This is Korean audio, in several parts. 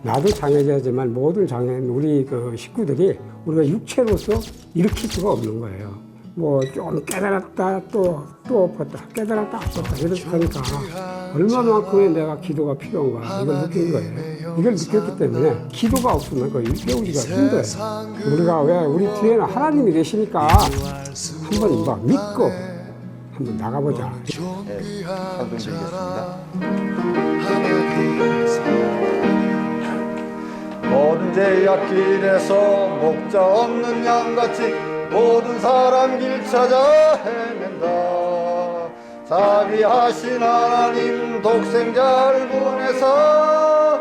나도 장애자지만 모든 장애인 우리 그 식구들이 우리가 육체로서 일으킬 수가 없는 거예요. 뭐 좀 깨달았다 또 엎었다 깨달았다 엎었다 이렇게 하니까 얼마만큼의 내가 기도가 필요한가 이걸 느낀 거예요. 이걸 느꼈기 때문에 기도가 없으면 그걸 배우기가 힘들어요. 우리가 왜 우리 뒤에는 하나님이 계시니까 한번 막 믿고 한번 나가보자. 네, 감동드리겠습니다. 모든 제약길에서 목자 없는 양같이 모든 사람 길 찾아 헤맨다. 자비하신 하나님 독생자를 보내서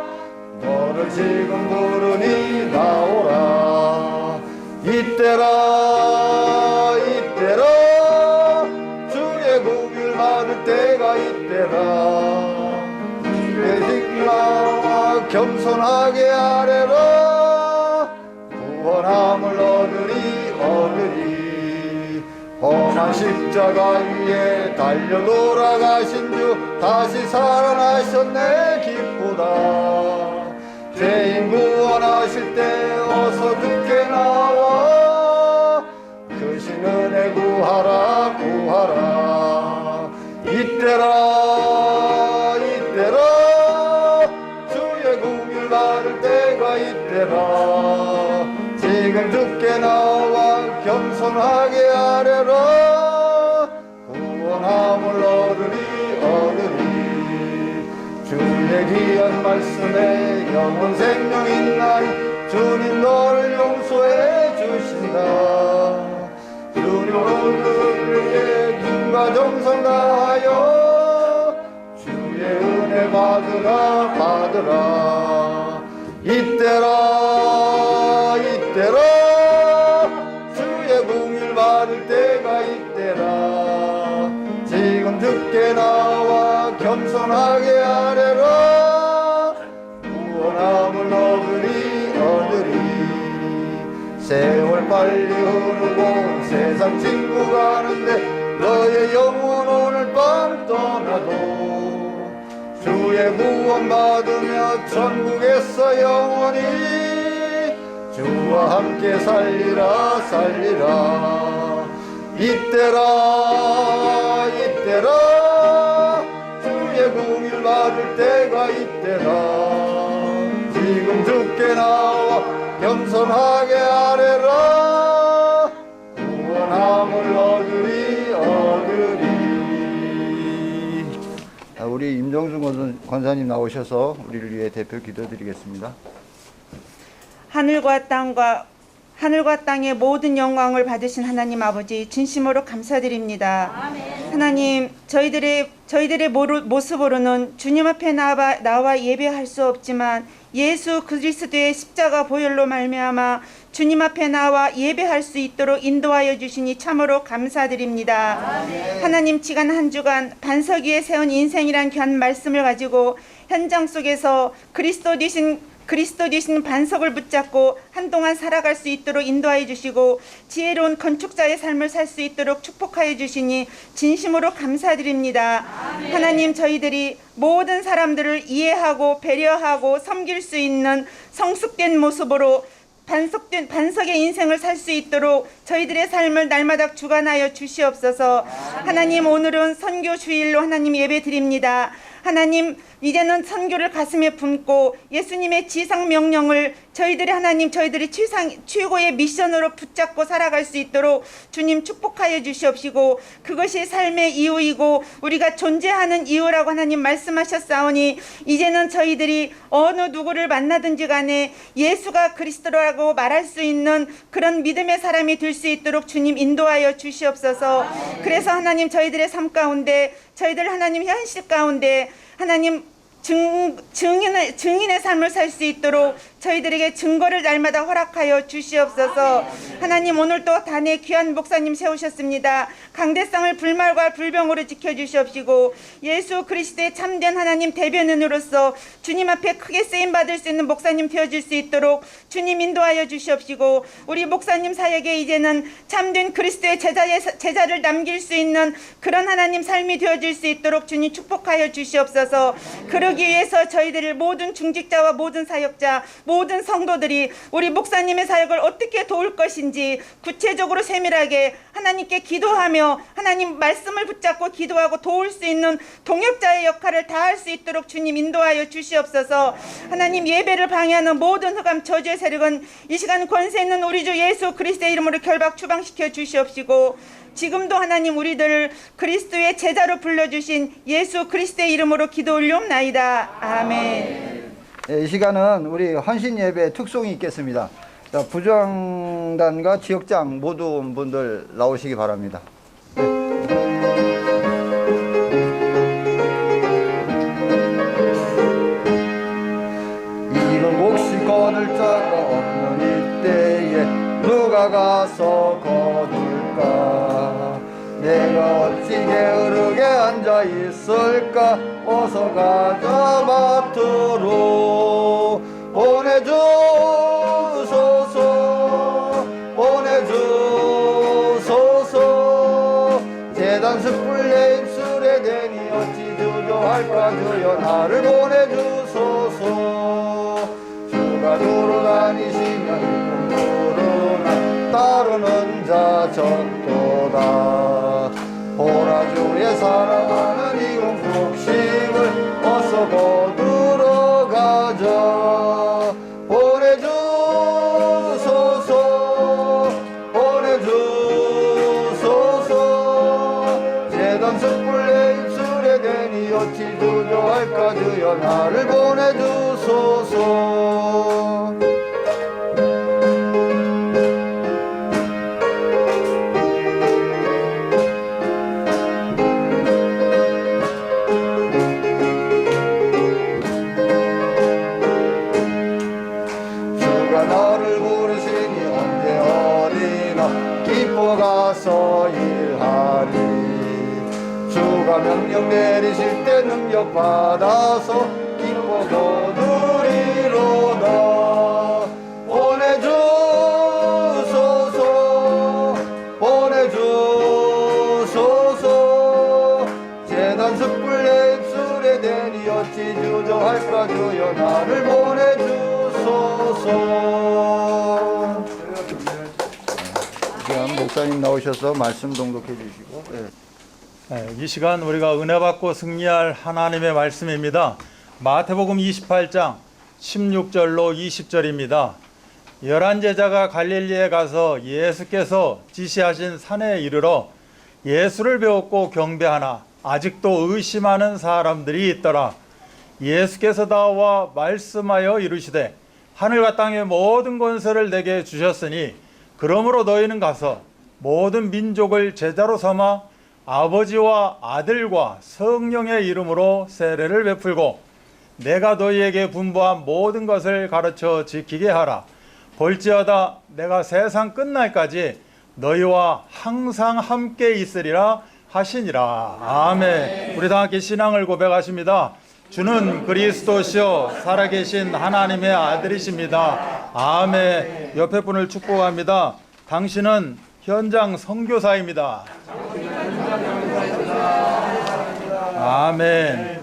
너를 지금 부르니 나오라. 이때라 이때라 주의 국을 받을 때가 이때라. 주의 식구와 겸손하게 아뢰라. 구원함을 얻으리 험한 십자가 위에 달려 돌아가신 주 다시 살아나셨네 기쁘다. 죄인 구원하실 때 어서 늦게 나와 크신 은혜 구하라 구하라. 이때라 이때라 주의 국을 받을 때가 이때라. 지금 듣게 나와 겸손하게 아뢰라. 구원함을 얻으리 주의 귀한 말씀에 영원 생명 있나니 주님 너를 용서해 주신다. 주님 오늘 위해 눈과 정성 다하여 주의 은혜 받으라 받으라. 이때라 이때라 주의 공일 받을 때가 이때라. 지금 듣게 나와 겸손하게 아뢰라. 구원함을 얻으리 세월 빨리 흐르고 세상 친구 가는데 너의 영혼 오늘 밤 떠나도 주의 구원 받으며 천국에서 영원히 주와 함께 살리라 살리라. 이때라 이때라 주의 공일 받을 때가 이때라. 지금 듣게 나와 겸손하게 아뢰라. 구원함을 얻으리 우리 임정준 권사님 나오셔서 우리를 위해 대표 기도드리겠습니다. 하늘과 땅의 모든 영광을 받으신 하나님 아버지 진심으로 감사드립니다. 아멘. 하나님 저희들의 모습으로는 주님 앞에 나와 예배할 수 없지만 예수 그리스도의 십자가 보혈로 말미암아 주님 앞에 나와 예배할 수 있도록 인도하여 주시니 참으로 감사드립니다. 아멘. 하나님 지난 한 주간 반석 위에 세운 인생이란 귀한 말씀을 가지고 현장 속에서 그리스도 되신 반석을 붙잡고 한동안 살아갈 수 있도록 인도하여 주시고 지혜로운 건축자의 삶을 살 수 있도록 축복하여 주시니 진심으로 감사드립니다. 아멘. 하나님 저희들이 모든 사람들을 이해하고 배려하고 섬길 수 있는 성숙된 모습으로 반석의 인생을 살 수 있도록 저희들의 삶을 날마다 주관하여 주시옵소서. 아멘. 하나님 오늘은 선교 주일로 하나님 예배 드립니다. 하나님 이제는 선교를 가슴에 품고 예수님의 지상 명령을 저희들이 최고의 미션으로 붙잡고 살아갈 수 있도록 주님 축복하여 주시옵시고 그것이 삶의 이유이고 우리가 존재하는 이유라고 하나님 말씀하셨사오니 이제는 저희들이 어느 누구를 만나든지 간에 예수가 그리스도라고 말할 수 있는 그런 믿음의 사람이 될 수 있도록 주님 인도하여 주시옵소서. 그래서 하나님 저희들의 삶 가운데 저희들 하나님 현실 가운데 하나님 증인의 삶을 살 수 있도록 저희들에게 증거를 날마다 허락하여 주시옵소서. 하나님, 오늘 또 단에 귀한 목사님 세우셨습니다. 강대상을 불말과 불병으로 지켜주시옵시고 예수 그리스도의 참된 하나님 대변인으로서 주님 앞에 크게 쓰임받을 수 있는 목사님 되어줄 수 있도록 주님 인도하여 주시옵시고, 우리 목사님 사역에 이제는 참된 그리스도의 제자를 남길 수 있는 그런 하나님 삶이 되어질 수 있도록 주님 축복하여 주시옵소서. 그러기 위해서 저희들을 모든 중직자와 모든 사역자, 모든 성도들이 우리 목사님의 사역을 어떻게 도울 것인지 구체적으로 세밀하게 하나님께 기도하며 하나님 말씀을 붙잡고 기도하고 도울 수 있는 동역자의 역할을 다할 수 있도록 주님 인도하여 주시옵소서. 하나님, 예배를 방해하는 모든 흑암 저주의 세력은 이 시간 권세 있는 우리 주 예수 그리스도의 이름으로 결박 추방시켜 주시옵시고, 지금도 하나님 우리들 그리스도의 제자로 불러주신 예수 그리스도의 이름으로 기도 올리옵나이다. 아멘. 이 시간은 우리 헌신 예배 특송이 있겠습니다. 자, 부장단과 지역장 모든 분들 나오시기 바랍니다. 이런 몫이 거둘 자가 없는 이때에 누가 가서 거둘까? 내가 어찌 게으르게 앉아 있을까? 어서 가자 밭으로 보내주소서, 보내주소서. 재단 숯불에 입술에 대니 어찌 주저할까? 주여 나를 보내주소서. 주가 두루 다니시면 두루나 따르는 자 적도다. 보라 주의 사랑하는 이곳 복심을 어서 거두러 가자. 보내주소서, 보내주소서. 재단 숯불에 입술에 대니 어찌 주저할까? 주여 나를 보내주소서. 가서 일하리. 주가 명령 내리실 때 능력 받아서 기뻐 거두리로다. 보내주소서, 보내주소서. 재단 숯불에 입술에 대니 어찌 주저할까? 주여 나를 보내주소서. 목사님 나오셔서 말씀 동독해 주시고. 이 시간 우리가 은혜 받고 승리할 하나님의 말씀입니다. 마태복음 28장 16절로 20절입니다. 11제자가 갈릴리에 가서 예수께서 지시하신 산에 이르러 예수를 배웠고 경배하나 아직도 의심하는 사람들이 있더라. 예수께서 나와 말씀하여 이르시되 하늘과 땅의 모든 권세를 내게 주셨으니 그러므로 너희는 가서 모든 민족을 제자로 삼아 아버지와 아들과 성령의 이름으로 세례를 베풀고 내가 너희에게 분부한 모든 것을 가르쳐 지키게 하라. 볼지어다 내가 세상 끝날까지 너희와 항상 함께 있으리라 하시니라. 아멘. 우리 다 함께 신앙을 고백하십니다. 주는 그리스도시요 살아계신 하나님의 아들이십니다. 아멘. 옆에 분을 축복합니다. 당신은 현장 선교사입니다. 아멘.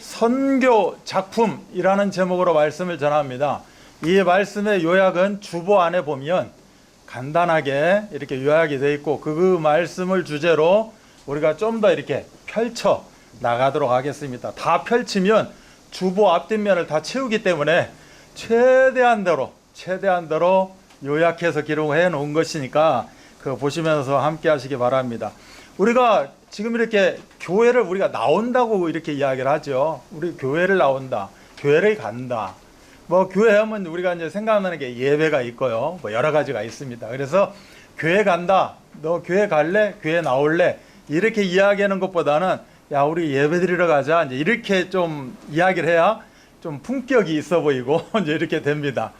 선교 작품이라는 제목으로 말씀을 전합니다. 이 말씀의 요약은 주보 안에 보면 간단하게 이렇게 요약이 되어 있고 그 말씀을 주제로 우리가 좀 더 이렇게 펼쳐 나가도록 하겠습니다. 다 펼치면 주보 앞뒷면을 다 채우기 때문에 최대한대로 요약해서 기록해 놓은 것이니까 그거 보시면서 함께 하시기 바랍니다. 우리가 지금 이렇게 교회를 우리가 나온다고 이렇게 이야기를 하죠. 우리 교회를 나온다, 교회를 간다. 뭐 교회 하면 우리가 이제 생각나는 게 예배가 있고요, 뭐 여러 가지가 있습니다. 그래서 교회 간다, 너 교회 갈래, 교회 나올래 이렇게 이야기하는 것보다는 야 우리 예배 드리러 가자 이제 이렇게 좀 이야기를 해야 좀 품격이 있어 보이고 이제 이렇게 됩니다.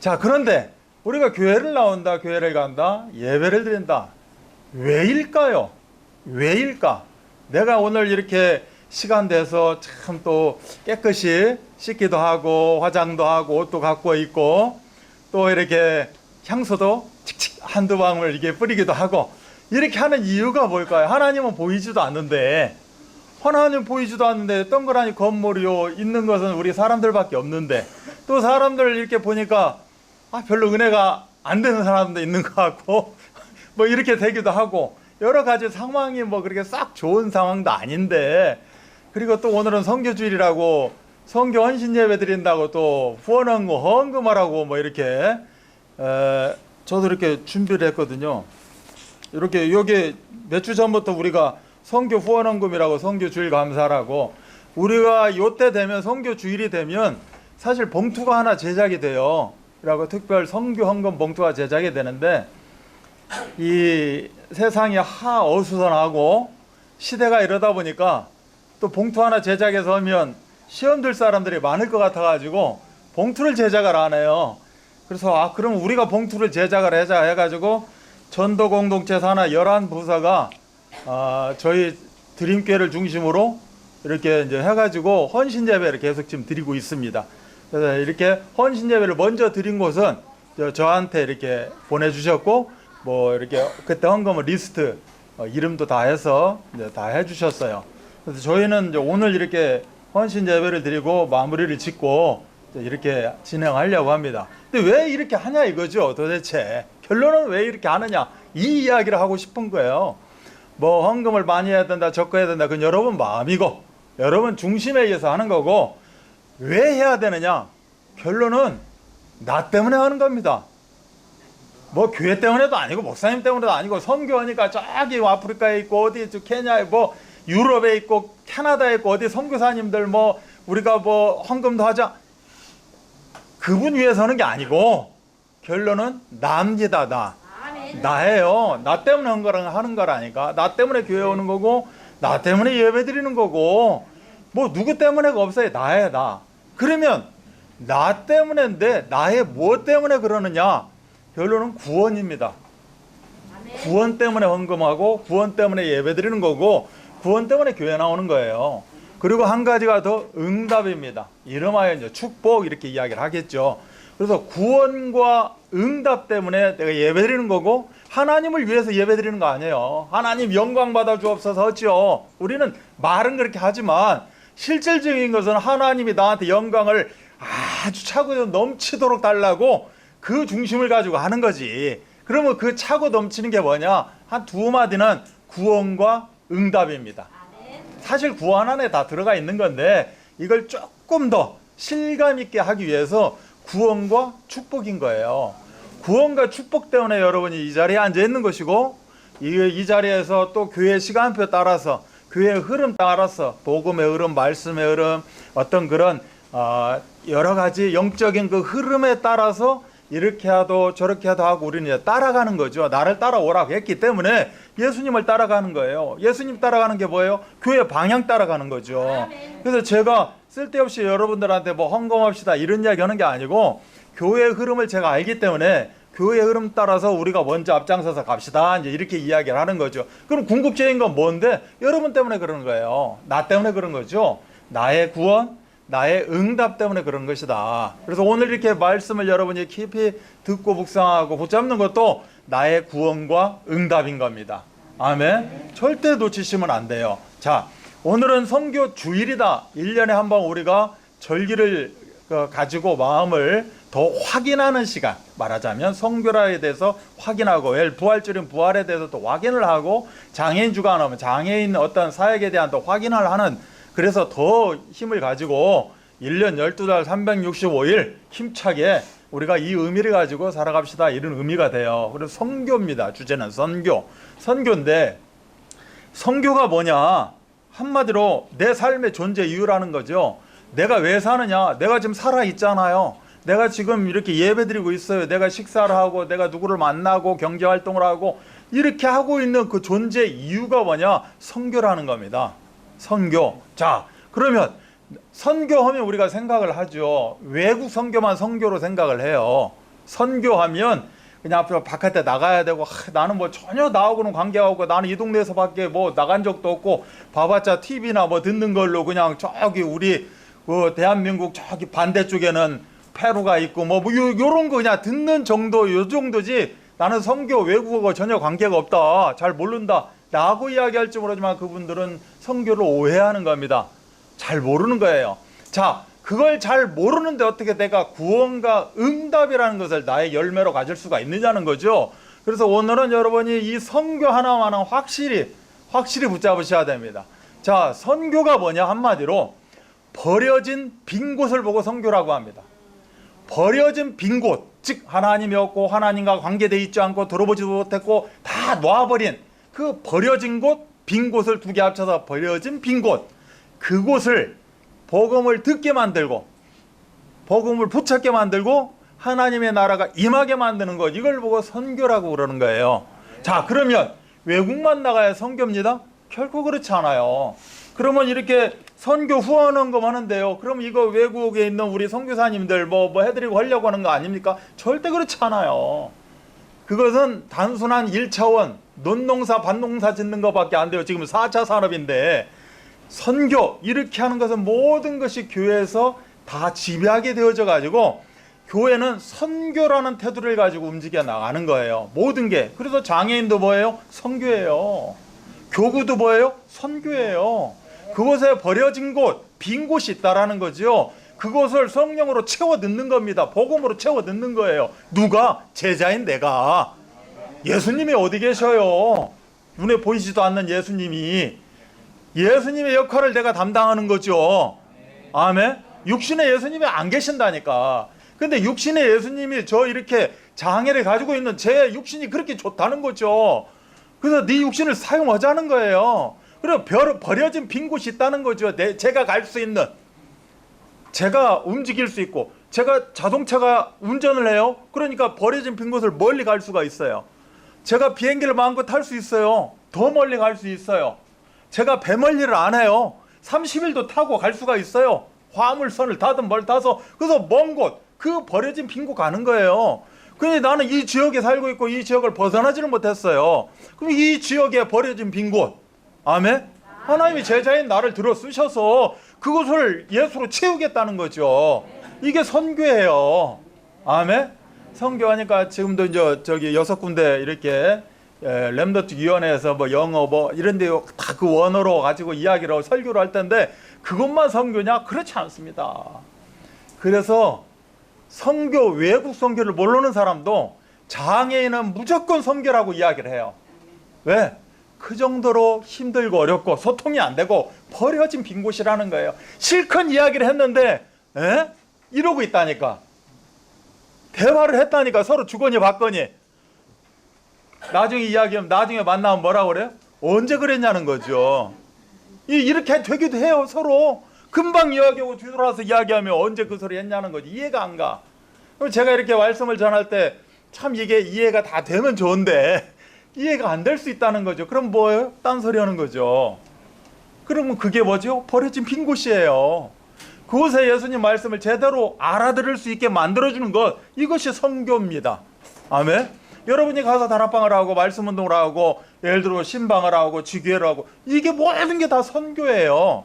자, 그런데 우리가 교회를 나온다, 교회를 간다, 예배를 드린다. 왜일까요? 왜일까? 내가 오늘 이렇게 시간 돼서 참 또 깨끗이 씻기도 하고 화장도 하고 옷도 갖고 있고 또 이렇게 향수도 칙칙 한두 방울 이게 뿌리기도 하고 이렇게 하는 이유가 뭘까요? 하나님은 보이지도 않는데, 하나님 보이지도 않는데 동그라니 건물이요 있는 것은 우리 사람들밖에 없는데, 또 사람들 이렇게 보니까 별로 은혜가 안 되는 사람도 있는 것 같고 뭐 이렇게 되기도 하고 여러 가지 상황이 뭐 그렇게 싹 좋은 상황도 아닌데, 그리고 또 오늘은 선교주일이라고 선교 헌신 예배 드린다고 또 후원헌금 헌금하라고 뭐 이렇게 저도 이렇게 준비를 했거든요. 이렇게 여기 몇 주 전부터 우리가 선교 후원헌금이라고 선교 주일 감사라고, 우리가 요때 되면 선교 주일이 되면 사실 봉투가 하나 제작이 돼요. 라고 특별 선교 헌금 봉투가 제작이 되는데, 이 세상이 하어수선하고 시대가 이러다 보니까 또 봉투 하나 제작해서 하면 시험 들 사람들이 많을 것 같아 가지고 봉투를 제작을 안 해요. 그래서 그럼 우리가 봉투를 제작을 하자 해가지고 전도 공동체 산하 11부서가 저희 드림교회를 중심으로 이렇게 이제 해가지고 헌신 예배를 계속 지금 드리고 있습니다. 그래서 이렇게 헌신 예배를 먼저 드린 곳은 저한테 이렇게 보내주셨고, 뭐 이렇게 그때 헌금을 리스트 이름도 다 해서 이제 다 해주셨어요. 그래서 저희는 이제 오늘 이렇게 헌신 예배를 드리고 마무리를 짓고 이렇게 진행하려고 합니다. 근데 왜 이렇게 하냐 이거죠. 도대체 결론은 왜 이렇게 하느냐, 이 이야기를 하고 싶은 거예요. 뭐 헌금을 많이 해야 된다, 적게 해야 된다, 그건 여러분 마음이고 여러분 중심에 의해서 하는 거고, 왜 해야 되느냐, 결론은 나 때문에 하는 겁니다. 뭐 교회 때문에도 아니고 목사님 때문에도 아니고, 선교하니까 저기 아프리카에 있고 어디 케냐에 뭐 유럽에 있고 캐나다에 있고 어디 선교사님들 뭐 우리가 뭐 헌금도 하자, 그분 위해서 하는 게 아니고 결론은 납니다. 나예요. 나 때문에 하는 거라니까. 나 때문에 교회 오는 거고 나 때문에 예배 드리는 거고, 뭐 누구 때문에가 없어요. 나예요. 나. 그러면 나 때문인데 나의 무엇 때문에 그러느냐, 결론은 구원입니다. 구원 때문에 헌금하고 구원 때문에 예배 드리는 거고 구원 때문에 교회 나오는 거예요. 그리고 한 가지가 더 응답입니다. 이름하여 이제 축복 이렇게 이야기를 하겠죠. 그래서 구원과 응답 때문에 내가 예배 드리는 거고, 하나님을 위해서 예배 드리는 거 아니에요. 하나님 영광 받아 주옵소서 하죠. 우리는 말은 그렇게 하지만 실질적인 것은 하나님이 나한테 영광을 아주 차고 넘치도록 달라고 그 중심을 가지고 하는 거지. 그러면 그 차고 넘치는 게 뭐냐, 한 두 마디는 구원과 응답입니다. 사실 구원 안에 다 들어가 있는 건데 이걸 조금 더 실감 있게 하기 위해서 구원과 축복인 거예요. 구원과 축복 때문에 여러분이 이 자리에 앉아 있는 것이고, 이 자리에서 또 교회 시간표 따라서 교회의 흐름 따라서 복음의 흐름, 말씀의 흐름, 어떤 그런 여러 가지 영적인 그 흐름에 따라서 이렇게 하도 저렇게 하도 하고 우리는 이제 따라가는 거죠. 나를 따라오라고 했기 때문에 예수님을 따라가는 거예요. 예수님 따라가는 게 뭐예요? 교회 방향 따라가는 거죠. 그래서 제가 쓸데없이 여러분들한테 뭐 헌금합시다 이런 이야기 하는 게 아니고, 교회의 흐름을 제가 알기 때문에 교회의 흐름 따라서 우리가 먼저 앞장서서 갑시다, 이제 이렇게 이야기를 하는 거죠. 그럼 궁극적인 건 뭔데? 여러분 때문에 그러는 거예요. 나 때문에 그런 거죠. 나의 구원, 나의 응답 때문에 그런 것이다. 그래서 오늘 이렇게 말씀을 여러분이 깊이 듣고 묵상하고 붙잡는 것도 나의 구원과 응답인 겁니다. 아멘. 절대 놓치시면 안 돼요. 자, 오늘은 선교 주일이다. 1년에 한 번 우리가 절기를 가지고 마음을 더 확인하는 시간, 말하자면 선교라에 대해서 확인하고, 부활절인 부활에 대해서 또 확인을 하고, 장애인 주간 하면 장애인 어떤 사역에 대한 또 확인을 하는, 그래서 더 힘을 가지고 1년 12달 365일 힘차게 우리가 이 의미를 가지고 살아갑시다, 이런 의미가 돼요. 그래서 선교입니다. 주제는 선교. 선교인데 선교가 뭐냐, 한마디로 내 삶의 존재 이유라는 거죠. 내가 왜 사느냐, 내가 지금 살아있잖아요. 내가 지금 이렇게 예배드리고 있어요. 내가 식사를 하고 내가 누구를 만나고 경제활동을 하고 이렇게 하고 있는 그 존재 이유가 뭐냐, 선교라는 겁니다. 선교. 자, 그러면 선교하면 우리가 생각을 하죠. 외국 선교만 선교로 생각을 해요. 선교하면 그냥 앞으로 바깥에 나가야 되고, 나는 뭐 전혀 나하고는 관계가 없고, 나는 이 동네에서밖에 뭐 나간 적도 없고, 봐봤자 TV나 뭐 듣는 걸로 그냥 저기 우리 그 대한민국 저기 반대쪽에는 페루가 있고 뭐 요런 거 그냥 듣는 정도, 요 정도지 나는 선교 외국어 전혀 관계가 없다, 잘 모른다 라고 이야기할 줄 모르지만 그분들은 선교를 오해하는 겁니다. 잘 모르는 거예요. 자, 그걸 잘 모르는데 어떻게 내가 구원과 응답이라는 것을 나의 열매로 가질 수가 있느냐는 거죠. 그래서 오늘은 여러분이 이 선교 하나만은 확실히 붙잡으셔야 됩니다. 자, 선교가 뭐냐? 한마디로 버려진 빈 곳을 보고 선교라고 합니다. 버려진 빈 곳, 즉 하나님이 없고 하나님과 관계되어 있지 않고 들어보지도 못했고 다 놔버린 그 버려진 곳, 빈 곳을 두 개 합쳐서 버려진 빈 곳, 그곳을 복음을 듣게 만들고 복음을 붙잡게 만들고 하나님의 나라가 임하게 만드는 것, 이걸 보고 선교라고 그러는 거예요. 자, 그러면 외국만 나가야 선교입니다? 결코 그렇지 않아요. 그러면 이렇게 선교 후원한 거 하는데요, 그럼 이거 외국에 있는 우리 선교사님들 뭐 해드리고 하려고 하는 거 아닙니까? 절대 그렇지 않아요. 그것은 단순한 1차원 논농사 밭농사 짓는 것밖에 안 돼요. 지금 4차 산업인데 선교 이렇게 하는 것은 모든 것이 교회에서 다 지배하게 되어져 가지고 교회는 선교라는 태도를 가지고 움직여 나가는 거예요. 모든 게. 그래서 장애인도 뭐예요? 선교예요. 교구도 뭐예요? 선교예요. 그곳에 버려진 곳, 빈 곳이 있다라는 거죠. 그곳을 성령으로 채워 넣는 겁니다. 복음으로 채워 넣는 거예요. 누가? 제자인 내가. 예수님이 어디 계셔요? 눈에 보이지도 않는 예수님이. 예수님의 역할을 내가 담당하는 거죠. 아멘. 육신의 예수님이 안 계신다니까. 근데 육신의 예수님이 저 이렇게 장애를 가지고 있는 제 육신이 그렇게 좋다는 거죠. 그래서 네 육신을 사용하자는 거예요. 그리고 버려진 빈 곳이 있다는 거죠. 제가 갈 수 있는, 제가 움직일 수 있고, 제가 자동차가 운전을 해요. 그러니까 버려진 빈 곳을 멀리 갈 수가 있어요. 제가 비행기를 마음껏 탈 수 있어요. 더 멀리 갈 수 있어요. 제가 배 멀리를 안 해요. 30일도 타고 갈 수가 있어요. 화물선을 타든 뭘 타서. 그래서 먼 곳, 그 버려진 빈 곳 가는 거예요. 근데 나는 이 지역에 살고 있고 이 지역을 벗어나지를 못했어요. 그럼 이 지역에 버려진 빈 곳, 아멘? 하나님이 제자인 나를 들어 쓰셔서 그것을 예수로 채우겠다는 거죠. 이게 선교예요. 아멘? 선교하니까 지금도 이제 저기 6군데 이렇게 렘너트 위원회에서 뭐 영어 뭐 이런 데 다 그 원어로 가지고 이야기를 설교를 할 텐데 그것만 선교냐? 그렇지 않습니다. 그래서 선교, 외국 선교를 모르는 사람도 장애인은 무조건 선교라고 이야기를 해요. 왜? 그 정도로 힘들고 어렵고 소통이 안 되고 버려진 빈 곳이라는 거예요. 실컷 이야기를 했는데 이러고 있다니까. 대화를 했다니까. 서로 주거니 받거니. 나중에 이야기하면, 나중에 만나면 뭐라고 그래요? 언제 그랬냐는 거죠. 이렇게 되기도 해요. 서로 금방 이야기하고 뒤돌아서 이야기하면 언제 그 소리 했냐는 거지. 이해가 안 가. 그럼 제가 이렇게 말씀을 전할 때 참 이게 이해가 다 되면 좋은데 이해가 안 될 수 있다는 거죠. 그럼 뭐예요? 딴소리 하는 거죠. 그러면 그게 뭐죠? 버려진 빈 곳이에요. 그곳에 예수님 말씀을 제대로 알아들을 수 있게 만들어주는 것, 이것이 선교입니다. 아멘? 여러분이 가서 다락방을 하고 말씀 운동을 하고 예를 들어 신방을 하고 지교회를 하고 이게 모든 게 다 선교예요.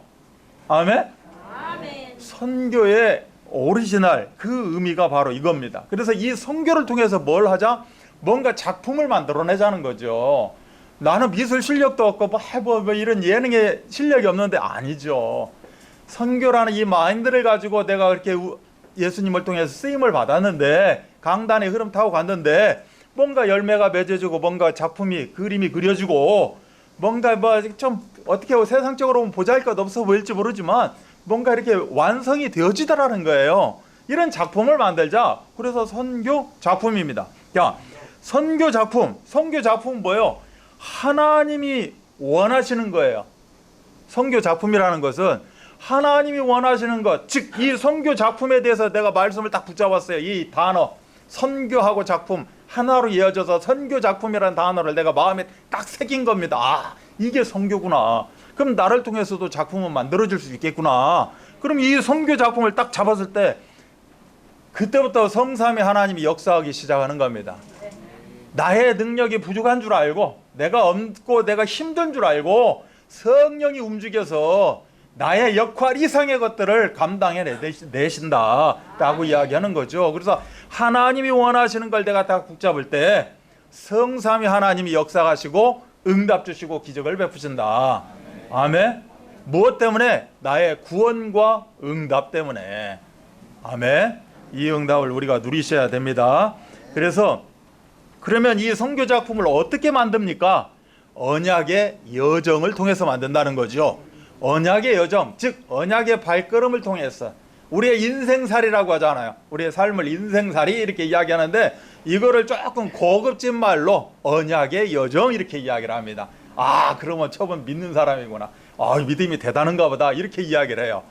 아멘? 아멘. 선교의 오리지널 그 의미가 바로 이겁니다. 그래서 이 선교를 통해서 뭘 하자? 뭔가 작품을 만들어내자는 거죠. 나는 미술 실력도 없고 뭐 이런 예능의 실력이 없는데 아니죠. 선교라는 이 마인드를 가지고 내가 그렇게 예수님을 통해서 쓰임을 받았는데 강단의 흐름 타고 갔는데 뭔가 열매가 맺어지고 뭔가 작품이 그림이 그려지고 뭔가 뭐 좀 어떻게 세상적으로 보면 보잘것없어 보일지 모르지만 뭔가 이렇게 완성이 되어지더라는 거예요. 이런 작품을 만들자. 그래서 선교 작품입니다. 야, 선교 작품은 뭐예요? 하나님이 원하시는 거예요. 선교 작품이라는 것은 하나님이 원하시는 것, 즉 이 선교 작품에 대해서 내가 말씀을 딱 붙잡았어요. 이 단어, 선교하고 작품 하나로 이어져서 선교 작품이라는 단어를 내가 마음에 딱 새긴 겁니다. 아, 이게 선교구나. 그럼 나를 통해서도 작품은 만들어질 수 있겠구나. 그럼 이 선교 작품을 딱 잡았을 때 그때부터 성삼위 하나님이 역사하기 시작하는 겁니다. 나의 능력이 부족한 줄 알고, 내가 없고 내가 힘든 줄 알고 성령이 움직여서 나의 역할 이상의 것들을 감당해 내신다라고 이야기하는 거죠. 그래서 하나님이 원하시는 걸 내가 다 붙잡을 때 성삼위 하나님이 역사하시고 응답 주시고 기적을 베푸신다. 아멘. 무엇 때문에? 나의 구원과 응답 때문에. 아멘. 이 응답을 우리가 누리셔야 됩니다. 그래서 그러면 이 선교 작품을 어떻게 만듭니까? 언약의 여정을 통해서 만든다는 거죠. 언약의 여정, 즉 언약의 발걸음을 통해서 우리의 인생살이라고 하잖아요. 우리의 삶을 인생살이 이렇게 이야기하는데 이거를 조금 고급진 말로 언약의 여정 이렇게 이야기를 합니다. 아, 그러면 저분 믿는 사람이구나. 아, 믿음이 대단한가 보다 이렇게 이야기를 해요.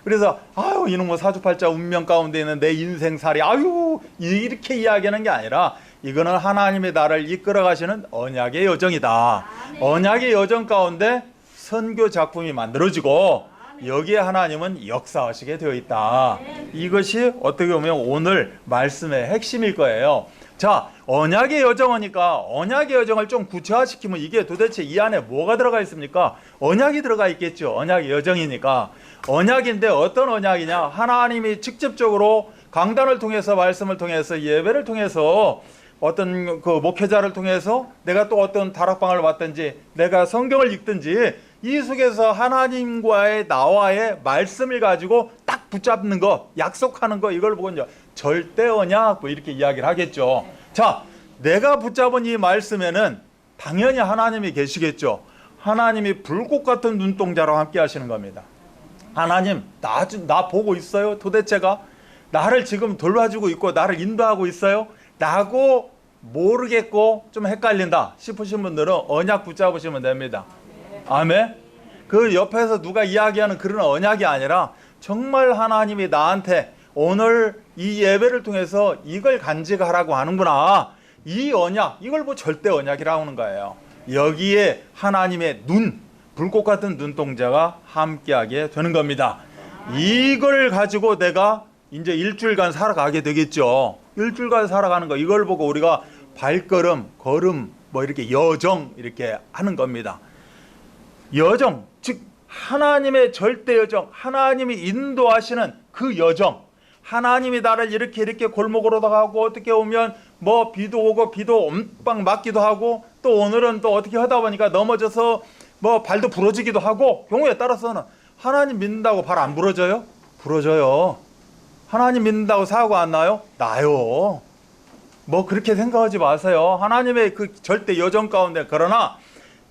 그래서 아유, 이놈의 사주팔자 운명 가운데 있는 내 인생살이 아유 이렇게 이야기하는 게 아니라 이거는 하나님의 나를 이끌어 가시는 언약의 여정이다. 언약의 여정 가운데 선교 작품이 만들어지고 여기에 하나님은 역사하시게 되어 있다. 이것이 어떻게 보면 오늘 말씀의 핵심일 거예요. 자, 언약의 여정이니까 언약의 여정을 좀 구체화시키면 이게 도대체 이 안에 뭐가 들어가 있습니까? 언약이 들어가 있겠죠. 언약의 여정이니까. 언약인데 어떤 언약이냐? 하나님이 직접적으로 강단을 통해서 말씀을 통해서 예배를 통해서 어떤 그 목회자를 통해서 내가 또 어떤 다락방을 왔든지 내가 성경을 읽든지 이 속에서 하나님과의 나와의 말씀을 가지고 딱 붙잡는 거, 약속하는 거, 이걸 보고 이제 절대 언약 뭐 이렇게 이야기를 하겠죠. 자, 내가 붙잡은 이 말씀에는 당연히 하나님이 계시겠죠. 하나님이 불꽃 같은 눈동자로 함께 하시는 겁니다. 하나님, 나 보고 있어요? 도대체가 나를 지금 돌봐주고 있고 나를 인도하고 있어요? 라고 모르겠고 좀 헷갈린다 싶으신 분들은 언약 붙잡으시면 됩니다. 아멘. 그 옆에서 누가 이야기하는 그런 언약이 아니라 정말 하나님이 나한테 오늘 이 예배를 통해서 이걸 간직하라고 하는구나. 이 언약, 이걸 뭐 절대 언약이라고 하는 거예요. 여기에 하나님의 눈, 불꽃 같은 눈동자가 함께하게 되는 겁니다. 이걸 가지고 내가 이제 일주일간 살아가게 되겠죠. 일주일간 살아가는 거, 이걸 보고 우리가 발걸음, 걸음, 뭐 이렇게 여정 이렇게 하는 겁니다. 여정, 즉 하나님의 절대 여정, 하나님이 인도하시는 그 여정, 하나님이 나를 이렇게 골목으로 가고 어떻게 오면 뭐 비도 오고 비도 엄빵 맞기도 하고 또 오늘은 또 어떻게 하다 보니까 넘어져서 뭐 발도 부러지기도 하고 경우에 따라서는 하나님 믿는다고 발 안 부러져요? 부러져요. 하나님 믿는다고 사고 안 나요? 나요. 뭐 그렇게 생각하지 마세요. 하나님의 그 절대 여정 가운데, 그러나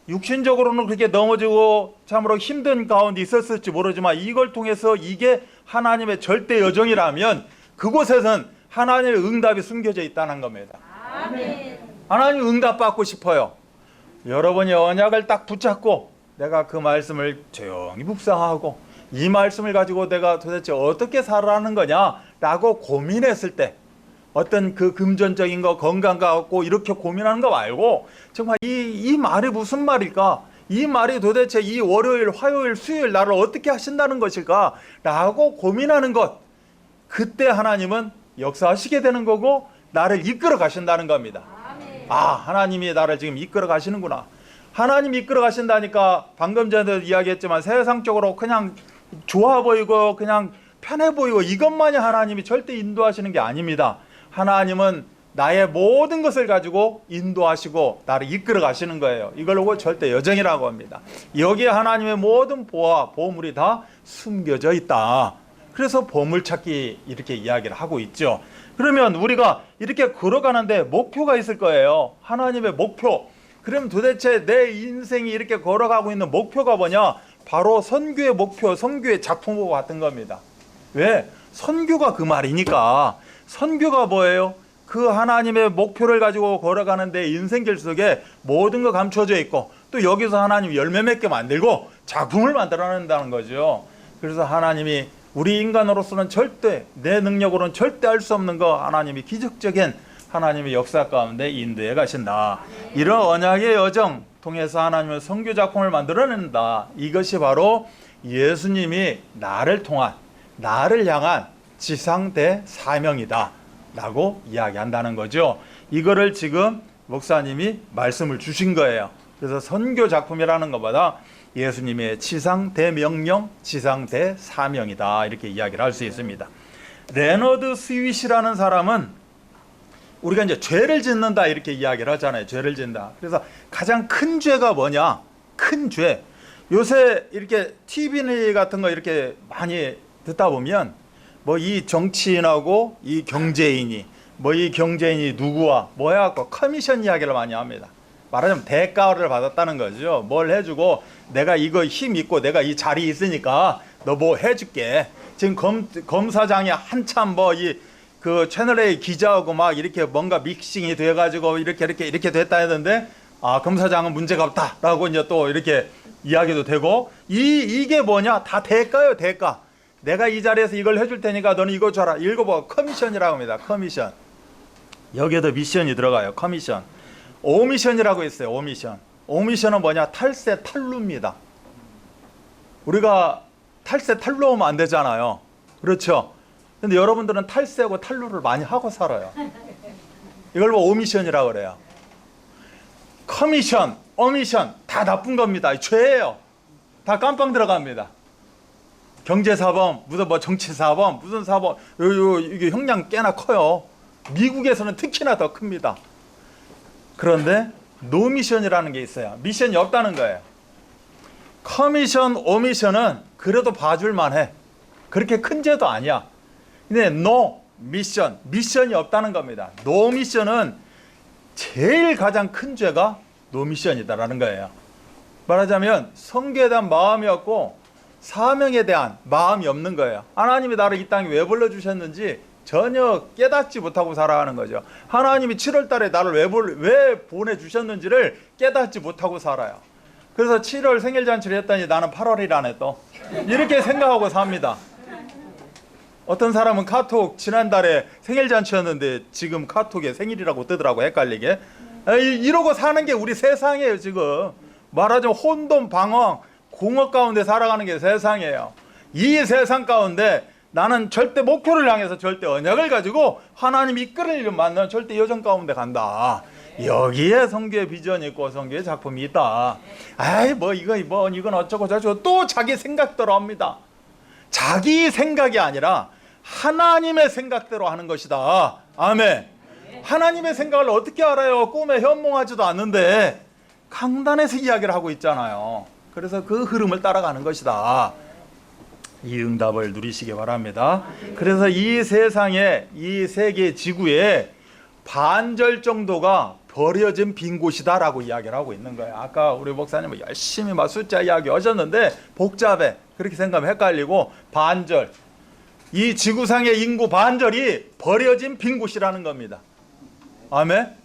육신적으로는 그렇게 넘어지고 참으로 힘든 가운데 있었을지 모르지만 이걸 통해서 이게 하나님의 절대 여정이라면 그곳에선 하나님의 응답이 숨겨져 있다는 겁니다. 아멘. 하나님 응답 받고 싶어요. 여러분이 언약을 딱 붙잡고 내가 그 말씀을 조용히 묵상하고 이 말씀을 가지고 내가 도대체 어떻게 살아가는 거냐라고 고민했을 때 어떤 그 금전적인 거, 건강 갖고 이렇게 고민하는 거 말고 정말 이 말이 무슨 말일까? 이 말이 도대체 이 월요일, 화요일, 수요일 나를 어떻게 하신다는 것일까? 라고 고민하는 것. 그때 하나님은 역사하시게 되는 거고 나를 이끌어 가신다는 겁니다. 아, 하나님이 나를 지금 이끌어 가시는구나. 하나님 이끌어 가신다니까 방금 전에도 이야기했지만 세상적으로 그냥 좋아 보이고 그냥 편해 보이고 이것만이 하나님이 절대 인도하시는 게 아닙니다. 하나님은 나의 모든 것을 가지고 인도하시고 나를 이끌어 가시는 거예요. 이걸 보고 절대 여정이라고 합니다. 여기에 하나님의 모든 보화, 보물이 다 숨겨져 있다. 그래서 보물찾기 이렇게 이야기를 하고 있죠. 그러면 우리가 이렇게 걸어가는데 목표가 있을 거예요. 하나님의 목표. 그럼 도대체 내 인생이 이렇게 걸어가고 있는 목표가 뭐냐? 바로 선교의 목표, 선교의 작품과 같은 겁니다. 왜? 선교가 그 말이니까. 선교가 뭐예요? 그 하나님의 목표를 가지고 걸어가는 내 인생길 속에 모든 거 감춰져 있고 또 여기서 하나님 열매 맺게 만들고 작품을 만들어낸다는 거죠. 그래서 하나님이 우리 인간으로서는 절대 내 능력으로는 절대 할 수 없는 거 하나님이 기적적인 하나님의 역사 가운데 인도해 가신다. 이런 언약의 여정 통해서 하나님은 선교 작품을 만들어낸다. 이것이 바로 예수님이 나를 통한, 나를 향한 지상대 사명이다 라고 이야기한다는 거죠. 이거를 지금 목사님이 말씀을 주신 거예요. 그래서 선교 작품이라는 것보다 예수님의 지상대 명령, 지상대 사명이다 이렇게 이야기를 할 수 있습니다. 레너드 스윗이라는 사람은 우리가 이제 죄를 짓는다 이렇게 이야기를 하잖아요. 죄를 짓는다. 그래서 가장 큰 죄가 뭐냐? 큰 죄. 요새 이렇게 TV 같은 거 이렇게 많이 듣다 보면 뭐 이 정치인하고 이 경제인이 뭐 이 경제인이 누구와 뭐 해갖고 커미션 이야기를 많이 합니다. 말하자면 대가를 받았다는 거죠. 뭘 해주고 내가 이거 힘 있고 내가 이 자리 있으니까 너 뭐 해줄게. 지금 검사장이 한참 뭐 이 그 채널A 기자하고 막 이렇게 뭔가 믹싱이 돼가지고 이렇게 됐다 했는데 아 검사장은 문제가 없다라고 이제 또 이렇게 이야기도 되고 이게 뭐냐? 다 대가요, 대가. 내가 이 자리에서 이걸 해줄 테니까 너는 이거 줘라. 읽어봐. 커미션이라고 합니다. 커미션. 여기에도 미션이 들어가요. 커미션. 오미션이라고 있어요. 오미션. 오미션은 뭐냐? 탈세 탈루입니다. 우리가 탈세 탈루하면 안 되잖아요. 그렇죠? 근데 여러분들은 탈세하고 탈루를 많이 하고 살아요. 이걸 뭐 오미션이라고 그래요. 커미션, 오미션 다 나쁜 겁니다. 죄예요. 다 깜빵 들어갑니다. 경제사범, 무슨 뭐 정치사범, 무슨 사범, 이게 형량 꽤나 커요. 미국에서는 특히나 더 큽니다. 그런데 노미션이라는 게 있어요. 미션이 없다는 거예요. 커미션, 오미션은 그래도 봐줄만 해. 그렇게 큰 죄도 아니야. 근데 노 미션, 미션이 없다는 겁니다. 노 미션은 제일 가장 큰 죄가 노 미션이다라는 거예요. 말하자면 성교에 대한 마음이 없고 사명에 대한 마음이 없는 거예요. 하나님이 나를 이 땅에 왜 불러주셨는지 전혀 깨닫지 못하고 살아가는 거죠. 하나님이 7월 달에 나를 왜 보내주셨는지를 깨닫지 못하고 살아요. 그래서 7월 생일잔치를 했더니 나는 8월이라네 또. 이렇게 생각하고 삽니다. 어떤 사람은 카톡 지난달에 생일잔치였는데 지금 카톡에 생일이라고 뜨더라고 헷갈리게. 이러고 사는 게 우리 세상이에요 지금. 말하자면 혼돈방황 공허 가운데 살아가는 게 세상이에요. 이 세상 가운데 나는 절대 목표를 향해서 절대 언약을 가지고 하나님 이끌을 일을 만나면 절대 여정 가운데 간다. 여기에 성교의 비전이 있고 성교의 작품이 있다. 아이 뭐 이건 어쩌고 저쩌고 또 자기 생각대로 합니다. 자기 생각이 아니라 하나님의 생각대로 하는 것이다. 아멘. 하나님의 생각을 어떻게 알아요? 꿈에 현몽하지도 않는데 강단에서 이야기를 하고 있잖아요. 그래서 그 흐름을 따라가는 것이다. 이 응답을 누리시기 바랍니다. 그래서 이 세상에 이 세계 지구에 반절 정도가 버려진 빈 곳이다 라고 이야기를 하고 있는 거예요. 아까 우리 목사님은 열심히 막 숫자 이야기 하셨는데 복잡해. 그렇게 생각하면 헷갈리고 반절. 이 지구상의 인구 반절이 버려진 빈 곳이라는 겁니다. 아멘.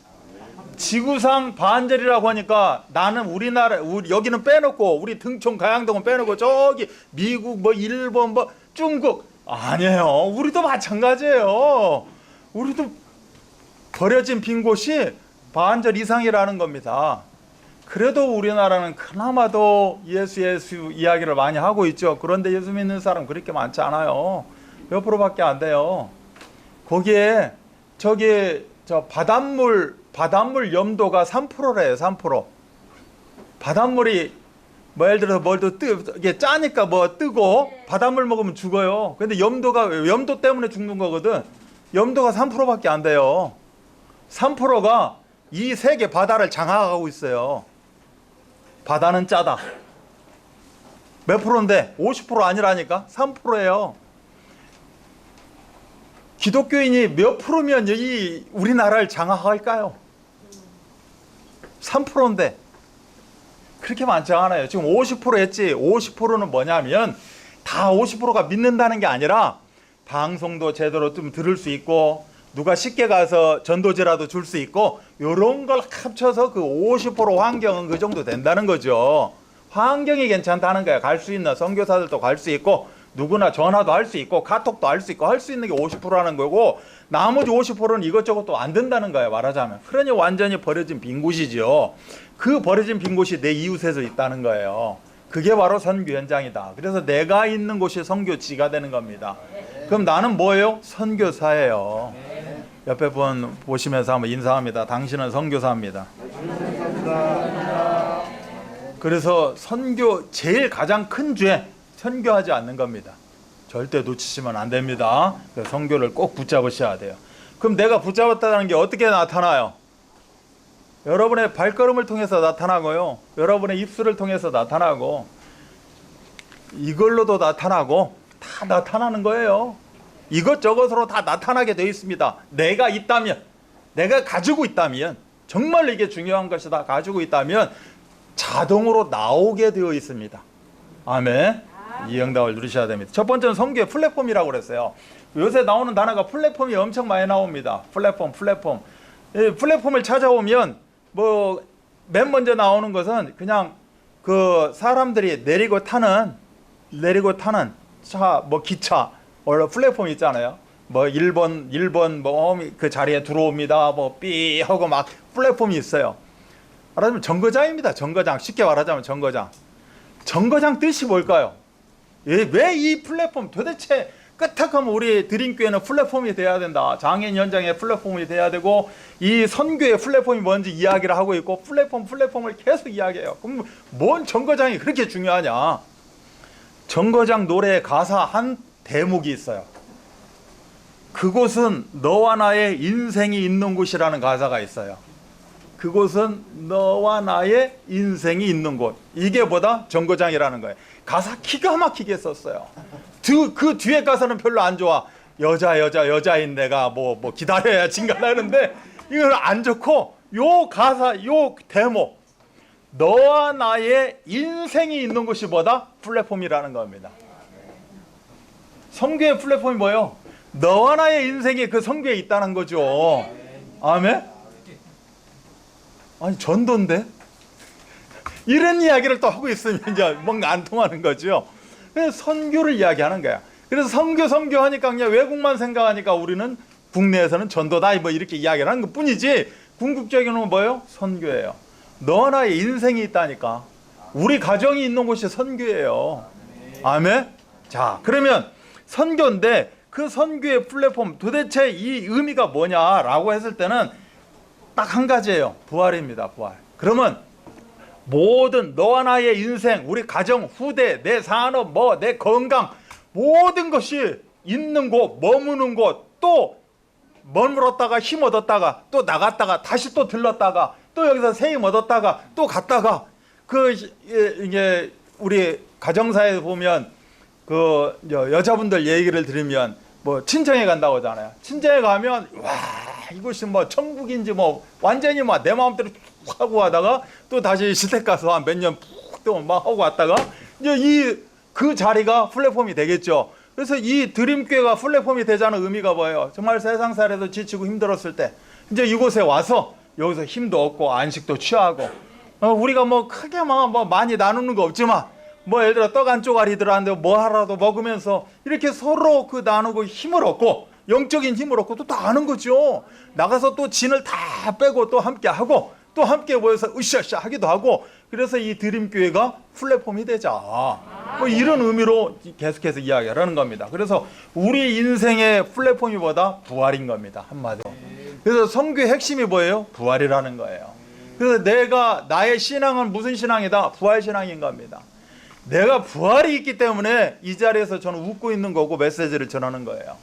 지구상 반절이라고 하니까 나는 우리나라 여기는 빼놓고 우리 등촌 가양동은 빼놓고 저기 미국 뭐 일본 뭐 중국 아니에요. 우리도 마찬가지예요. 우리도 버려진 빈 곳이 반절 이상이라는 겁니다. 그래도 우리나라는 그나마도 예수 이야기를 많이 하고 있죠. 그런데 예수 믿는 사람 그렇게 많지 않아요. 몇 프로밖에 안 돼요. 거기에 저기 저 바닷물 염도가 3%래요. 3%. 바닷물이 뭐 예를 들어서 이게 짜니까 뭐 뜨고 바닷물 먹으면 죽어요. 근데 염도 때문에 죽는 거거든. 염도가 3%밖에 안 돼요. 3%가 이 세계 바다를 장악하고 있어요. 바다는 짜다. 몇 프로인데 50% 아니라니까 3%예요. 기독교인이 몇 프로면 이 우리나라를 장악할까요? 3%인데 그렇게 많지 않아요. 지금 50% 했지. 50%는 뭐냐면 다 50%가 믿는다는 게 아니라 방송도 제대로 좀 들을 수 있고 누가 쉽게 가서 전도지라도 줄 수 있고 이런 걸 합쳐서 그 50% 환경은 그 정도 된다는 거죠. 환경이 괜찮다는 거야. 갈 수 있는 선교사들도 갈 수 있고 누구나 전화도 할 수 있고 카톡도 할 수 있고 할 수 있는 게 50%라는 거고 나머지 50%는 이것저것 또 안 된다는 거예요. 말하자면. 그러니 완전히 버려진 빈 곳이죠. 그 버려진 빈 곳이 내 이웃에서 있다는 거예요. 그게 바로 선교 현장이다. 그래서 내가 있는 곳이 선교지가 되는 겁니다. 그럼 나는 뭐예요? 선교사예요. 옆에 분 보시면서 한번 인사합니다. 당신은 선교사입니다. 그래서 선교 제일 가장 큰 죄, 선교하지 않는 겁니다. 절대 놓치시면 안 됩니다. 그래서 선교를 꼭 붙잡으셔야 돼요. 그럼 내가 붙잡았다는 게 어떻게 나타나요? 여러분의 발걸음을 통해서 나타나고요. 여러분의 입술을 통해서 나타나고 이걸로도 나타나고 다 나타나는 거예요. 이것저것으로 다 나타나게 되어 있습니다. 내가 있다면, 내가 가지고 있다면, 정말 이게 중요한 것이다 가지고 있다면 자동으로 나오게 되어 있습니다. 아멘. 이 응답을 누리셔야 됩니다. 첫 번째는 선교의 플랫폼이라고 그랬어요. 요새 나오는 단어가 플랫폼이 엄청 많이 나옵니다. 플랫폼. 이 플랫폼을 찾아오면 뭐 맨 먼저 나오는 것은 그냥 그 사람들이 내리고 타는 차, 뭐 기차, 원래 플랫폼 있잖아요. 뭐 1번 뭐 그 자리에 들어옵니다. 뭐 삐 하고 막 플랫폼이 있어요. 말하자면 정거장입니다. 정거장. 쉽게 말하자면 정거장. 정거장 뜻이 뭘까요? 왜 이 플랫폼 도대체 까딱하면 우리 드림교회는 플랫폼이 돼야 된다. 장애인 현장의 플랫폼이 돼야 되고 이 선교의 플랫폼이 뭔지 이야기를 하고 있고 플랫폼을 계속 이야기해요. 그럼 뭔 정거장이 그렇게 중요하냐? 정거장 노래의 가사 한 대목이 있어요. 그곳은 너와 나의 인생이 있는 곳이라는 가사가 있어요. 그곳은 너와 나의 인생이 있는 곳. 이게 뭐다? 정거장이라는 거예요. 가사 기가 막히게 썼어요. 그 뒤에 가사는 별로 안 좋아. 여자인 내가 뭐 기다려야 진가라는데 이건 안 좋고 요 가사 요 대목 너와 나의 인생이 있는 곳이 뭐다? 플랫폼이라는 겁니다. 선교의 플랫폼이 뭐예요? 너와 나의 인생이 그 선교에 있다는 거죠. 아멘? 아니 전도인데? 이런 이야기를 또 하고 있으면 이제 뭔가 안 통하는 거죠. 그래서 선교를 이야기하는 거야. 그래서 선교 하니까 그냥 외국만 생각하니까 우리는 국내에서는 전도다 뭐 이렇게 이야기를 하는 것 뿐이지 궁극적인 건 뭐예요? 선교예요. 너 나의 인생이 있다니까. 우리 가정이 있는 곳이 선교예요. 아멘? 자, 그러면 선교인데 그 선교의 플랫폼 도대체 이 의미가 뭐냐라고 했을 때는 딱 한 가지예요. 부활입니다. 부활. 그러면 모든 너와 나의 인생, 우리 가정, 후대, 내 산업, 내 건강 모든 것이 있는 곳, 머무는 곳, 또 머물렀다가 힘 얻었다가 또 나갔다가 다시 또 들렀다가 또 여기서 새 힘 얻었다가 또 갔다가 이게 우리 가정사에 보면 그 여자분들 얘기를 들으면 뭐 친정에 간다고 하잖아요. 친정에 가면 와 이곳이 뭐 천국인지 뭐 완전히 막 내 마음대로 쭉 하고 하다가 또 다시 시댁 가서 한 몇 년 푹 또 막 하고 왔다가 이제 그 자리가 플랫폼이 되겠죠. 그래서 이 드림교회가 플랫폼이 되자는 의미가 뭐예요? 정말 세상살이에서 지치고 힘들었을 때 이제 이곳에 와서 여기서 힘도 얻고 안식도 취하고 우리가 뭐 크게 뭐 많이 나누는 거 없지만 뭐 예를 들어 떡 한 쪼가리 들었는데 뭐 하라도 먹으면서 이렇게 서로 그 나누고 힘을 얻고 영적인 힘을 얻고 또 다 아는 거죠. 나가서 또 진을 다 빼고 또 함께 하고 또 함께 모여서 으쌰으쌰 하기도 하고 그래서 이 드림교회가 플랫폼이 되자 뭐 이런 의미로 계속해서 이야기를 하는 겁니다. 그래서 우리 인생의 플랫폼이 뭐다? 부활인 겁니다. 한마디로. 그래서 선교의 핵심이 뭐예요? 부활이라는 거예요. 그래서 나의 신앙은 무슨 신앙이다? 부활신앙인 겁니다. 내가 부활이 있기 때문에 이 자리에서 저는 웃고 있는 거고 메시지를 전하는 거예요.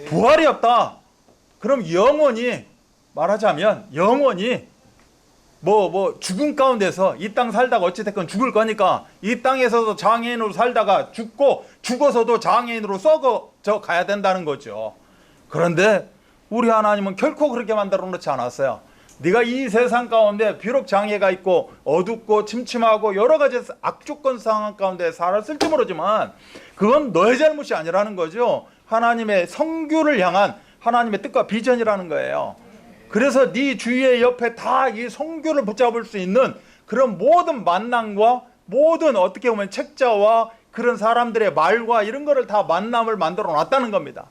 부활이 없다. 그럼 영원히 말하자면 영원히 죽음 가운데서 이 땅 살다가 어찌됐건 죽을 거니까 이 땅에서도 장애인으로 살다가 죽어서도 장애인으로 썩어져 가야 된다는 거죠. 그런데 우리 하나님은 결코 그렇게 만들어 놓지 않았어요. 네가 이 세상 가운데 비록 장애가 있고 어둡고 침침하고 여러 가지 악조건 상황 가운데 살았을지 모르지만 그건 너의 잘못이 아니라는 거죠. 하나님의 성교를 향한 하나님의 뜻과 비전이라는 거예요. 그래서 네 주위의 옆에 다 이 성교를 붙잡을 수 있는 그런 모든 만남과 모든 어떻게 보면 책자와 그런 사람들의 말과 이런 거를 다 만남을 만들어 놨다는 겁니다.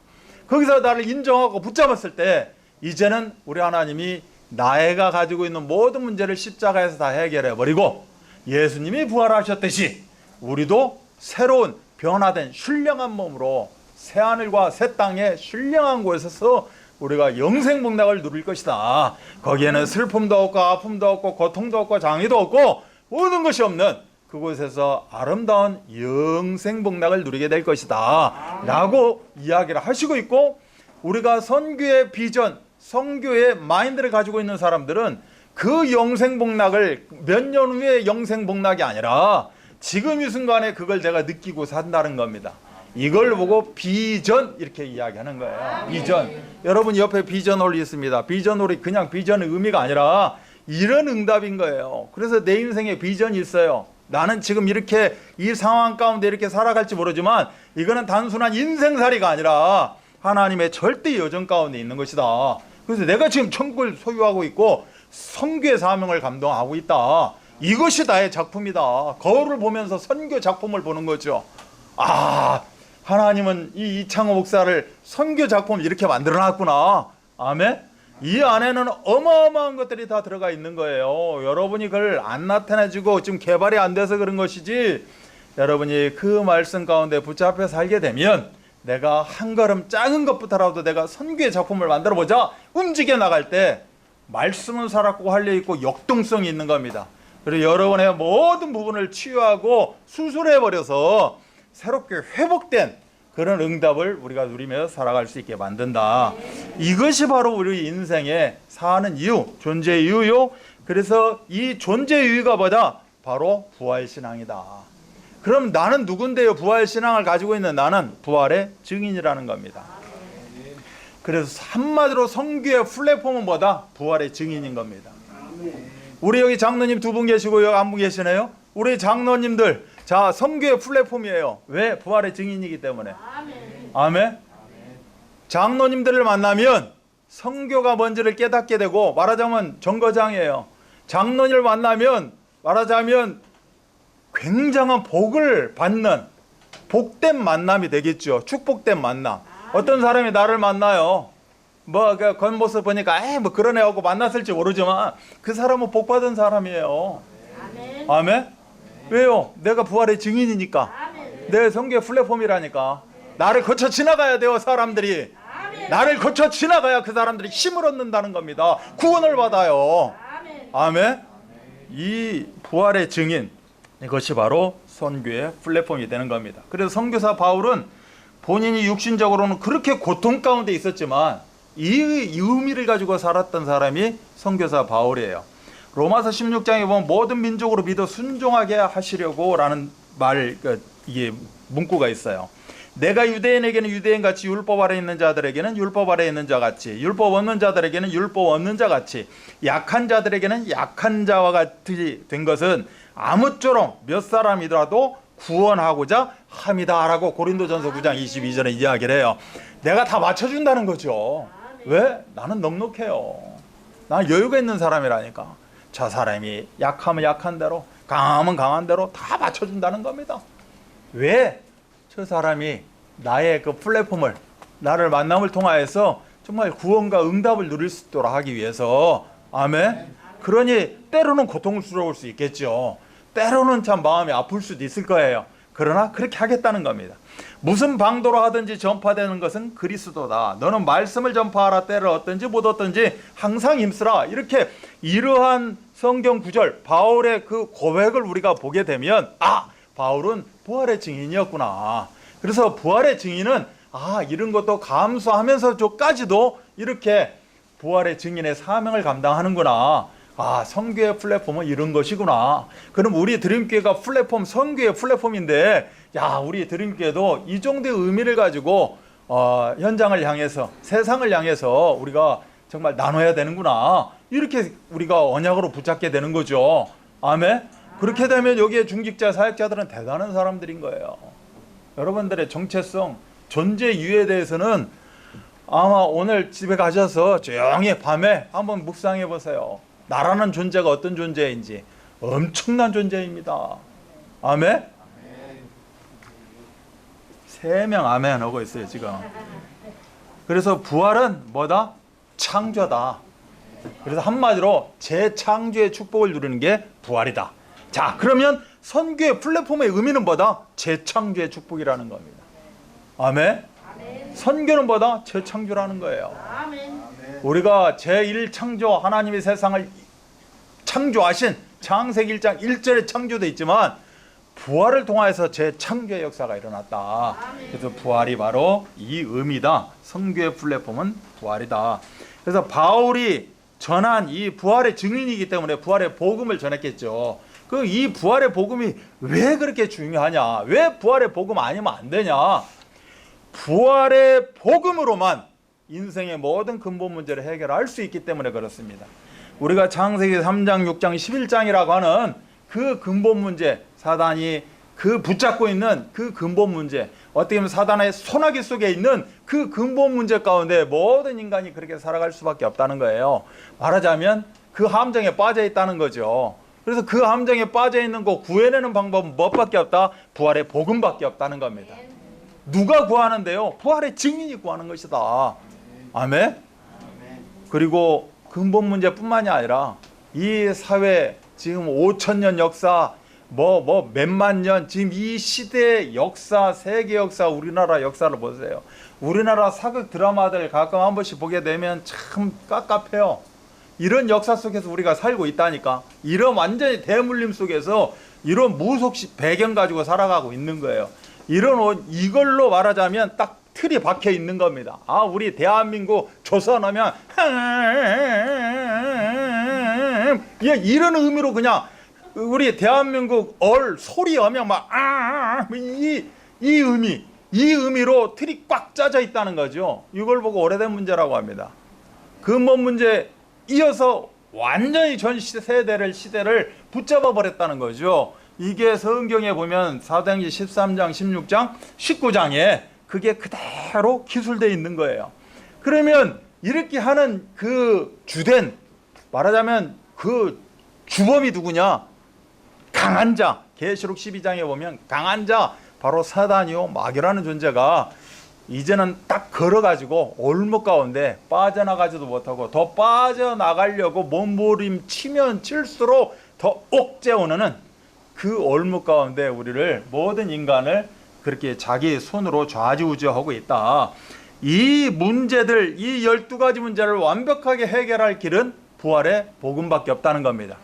거기서 나를 인정하고 붙잡았을 때 이제는 우리 하나님이 나애가 가지고 있는 모든 문제를 십자가에서 다 해결해 버리고 예수님이 부활하셨듯이 우리도 새로운 변화된 신령한 몸으로 새하늘과 새 땅에 신령한 곳에서 우리가 영생복락을 누릴 것이다. 거기에는 슬픔도 없고 아픔도 없고 고통도 없고 장애도 없고 모든 것이 없는 그곳에서 아름다운 영생복락을 누리게 될 것이다 라고 이야기를 하시고 있고, 우리가 선교의 비전, 선교의 마인드를 가지고 있는 사람들은 그 영생복락을 몇 년 후에 영생복락이 아니라 지금 이 순간에 그걸 내가 느끼고 산다는 겁니다. 이걸 보고 비전 이렇게 이야기하는 거예요. 비전. 여러분 옆에 비전홀이 있습니다. 비전홀이 그냥 비전의 의미가 아니라 이런 응답인 거예요. 그래서 내 인생에 비전이 있어요. 나는 지금 이렇게 이 상황 가운데 이렇게 살아갈지 모르지만 이거는 단순한 인생살이가 아니라 하나님의 절대 여정 가운데 있는 것이다. 그래서 내가 지금 천국을 소유하고 있고 선교의 사명을 감당하고 있다. 이것이 나의 작품이다. 거울을 보면서 선교 작품을 보는 거죠. 아, 하나님은 이 이창호 목사를 선교 작품 이렇게 만들어놨구나. 아멘. 이 안에는 어마어마한 것들이 다 들어가 있는 거예요. 여러분이 그걸 안 나타내주고 지금 개발이 안 돼서 그런 것이지, 여러분이 그 말씀 가운데 붙잡혀 살게 되면 내가 한 걸음 작은 것부터라도 내가 선교의 작품을 만들어보자 움직여 나갈 때 말씀은 살았고 활려있고 역동성이 있는 겁니다. 그리고 여러분의 모든 부분을 치유하고 수술해버려서 새롭게 회복된 그런 응답을 우리가 누리며 살아갈 수 있게 만든다. 이것이 바로 우리 인생의 사는 이유, 존재 이유요. 그래서 이 존재 이유가 뭐다? 바로 부활신앙이다. 그럼 나는 누군데요? 부활신앙을 가지고 있는 나는 부활의 증인이라는 겁니다. 그래서 한마디로 선교의 플랫폼은 뭐다? 부활의 증인인 겁니다. 우리 여기 장로님 두 분 계시고 여기 한 분 계시네요. 우리 장로님들, 자, 선교의 플랫폼이에요. 왜? 부활의 증인이기 때문에. 아멘. 장로님들을 만나면 선교가 뭔지를 깨닫게 되고, 말하자면 정거장이에요. 장로님을 만나면 말하자면 굉장한 복을 받는 복된 만남이 되겠죠. 축복된 만남. 어떤 사람이 나를 만나요. 뭐 그 겉모습 보니까 뭐 그런 애하고 만났을지 모르지만 그 사람은 복받은 사람이에요. 아멘. 왜요? 내가 부활의 증인이니까. 내 선교의 플랫폼이라니까. 나를 거쳐 지나가야 돼요. 사람들이 나를 거쳐 지나가야 그 사람들이 힘을 얻는다는 겁니다. 구원을 받아요. 아멘. 이 부활의 증인, 이것이 바로 선교의 플랫폼이 되는 겁니다. 그래서 선교사 바울은 본인이 육신적으로는 그렇게 고통 가운데 있었지만 이 의미를 가지고 살았던 사람이 선교사 바울이에요. 로마서 16장에 보면 모든 민족으로 믿어 순종하게 하시려고 라는 이게 문구가 있어요. 내가 유대인에게는 유대인같이 율법 아래 있는 자들에게는 율법 아래 있는 자같이, 율법 없는 자들에게는 율법 없는 자같이, 약한 자들에게는 약한 자와 같이 된 것은 아무쪼록 몇 사람이라도 구원하고자 함이다 라고 고린도전서 9장 22절에 이야기를 해요. 내가 다 맞춰준다는 거죠. 왜? 나는 넉넉해요. 나는 여유가 있는 사람이라니까. 저 사람이 약하면 약한 대로, 강하면 강한 대로 다 맞춰준다는 겁니다. 왜? 저 사람이 나의 그 플랫폼을, 나를 만남을 통하여서 정말 구원과 응답을 누릴 수 있도록 하기 위해서. 아멘. 그러니 때로는 고통스러울 수 있겠죠. 때로는 참 마음이 아플 수도 있을 거예요. 그러나 그렇게 하겠다는 겁니다. 무슨 방도로 하든지 전파되는 것은 그리스도다. 너는 말씀을 전파하라. 때를 얻든지 못 얻든지 항상 힘쓰라. 이렇게 이러한 성경 구절, 바울의 그 고백을 우리가 보게 되면, 아, 바울은 부활의 증인이었구나. 그래서 부활의 증인은 이런 것도 감수하면서까지도 이렇게 부활의 증인의 사명을 감당하는구나. 선교의 플랫폼은 이런 것이구나. 그럼 우리 드림교회가 플랫폼, 선교의 플랫폼인데, 우리 드림교회도 이 정도의 의미를 가지고 현장을 향해서, 세상을 향해서 우리가 정말 나눠야 되는구나. 이렇게 우리가 언약으로 붙잡게 되는 거죠. 아멘. 그렇게 되면 여기에 중직자, 사역자들은 대단한 사람들인 거예요. 여러분들의 정체성, 존재 이유에 대해서는 아마 오늘 집에 가셔서 조용히 밤에 한번 묵상해 보세요. 나라는 존재가 어떤 존재인지. 엄청난 존재입니다. 아멘. 3명 아멘 하고 있어요 지금. 그래서 부활은 뭐다? 창조다. 그래서 한마디로 재창조의 축복을 누리는 게 부활이다. 자, 그러면 선교의 플랫폼의 의미는 뭐다? 재창조의 축복이라는 겁니다. 아멘. 선교는 뭐다? 재창조라는 거예요. 우리가 제1창조 하나님이 세상을 창조하신 창세기 1장 1절에 창조되어 있지만 부활을 통하여서 재창조의 역사가 일어났다. 그래서 부활이 바로 이 의미다. 선교의 플랫폼은 부활이다. 그래서 바울이 전한 이 부활의 증인이기 때문에 부활의 복음을 전했겠죠. 그 이 부활의 복음이 왜 그렇게 중요하냐? 왜 부활의 복음 아니면 안 되냐? 부활의 복음으로만 인생의 모든 근본 문제를 해결할 수 있기 때문에 그렇습니다. 우리가 창세기 3장, 6장, 11장이라고 하는 그 근본 문제, 사단이 그 붙잡고 있는 그 근본 문제, 어떻게 보면 사단의 소나기 속에 있는 그 근본 문제 가운데 모든 인간이 그렇게 살아갈 수밖에 없다는 거예요. 말하자면 그 함정에 빠져 있다는 거죠. 그래서 그 함정에 빠져 있는 거 구해내는 방법은 무엇밖에 없다? 부활의 복음밖에 없다는 겁니다. 누가 구하는데요? 부활의 증인이 구하는 것이다. 아멘? 그리고 근본 문제뿐만이 아니라 이 사회 지금 5,000년 역사 몇만 년 지금 이 시대의 역사, 세계 역사, 우리나라 역사를 보세요. 우리나라 사극 드라마들 가끔 한 번씩 보게 되면 참 깝깝해요. 이런 역사 속에서 우리가 살고 있다니까. 이런 완전히 대물림 속에서 이런 무속식 배경 가지고 살아가고 있는 거예요. 이걸로 말하자면 딱 틀이 박혀 있는 겁니다. 아, 우리 대한민국 조선하면 이런 의미로 그냥 우리 대한민국 소리 하면 이 의미로 틀이 꽉 짜져 있다는 거죠. 이걸 보고 오래된 문제라고 합니다. 근본 문제 이어서 완전히 전 시대를 붙잡아 버렸다는 거죠. 이게 성경에 보면 사도행전 13장, 16장, 19장에 그게 그대로 기술되어 있는 거예요. 그러면 이렇게 하는 그 주된, 말하자면 그 주범이 누구냐? 강한 자. 계시록 12장에 보면 강한 자, 바로 사단이요 마귀라는 존재가 이제는 딱 걸어가지고 올무 가운데 빠져나가지도 못하고 더 빠져나가려고 몸부림치면 칠수록 더 옥죄어오는 그 올무 가운데 우리를, 모든 인간을 그렇게 자기 손으로 좌지우지하고 있다. 이 문제들, 이 12가지 문제를 완벽하게 해결할 길은 부활의 복음밖에 없다는 겁니다.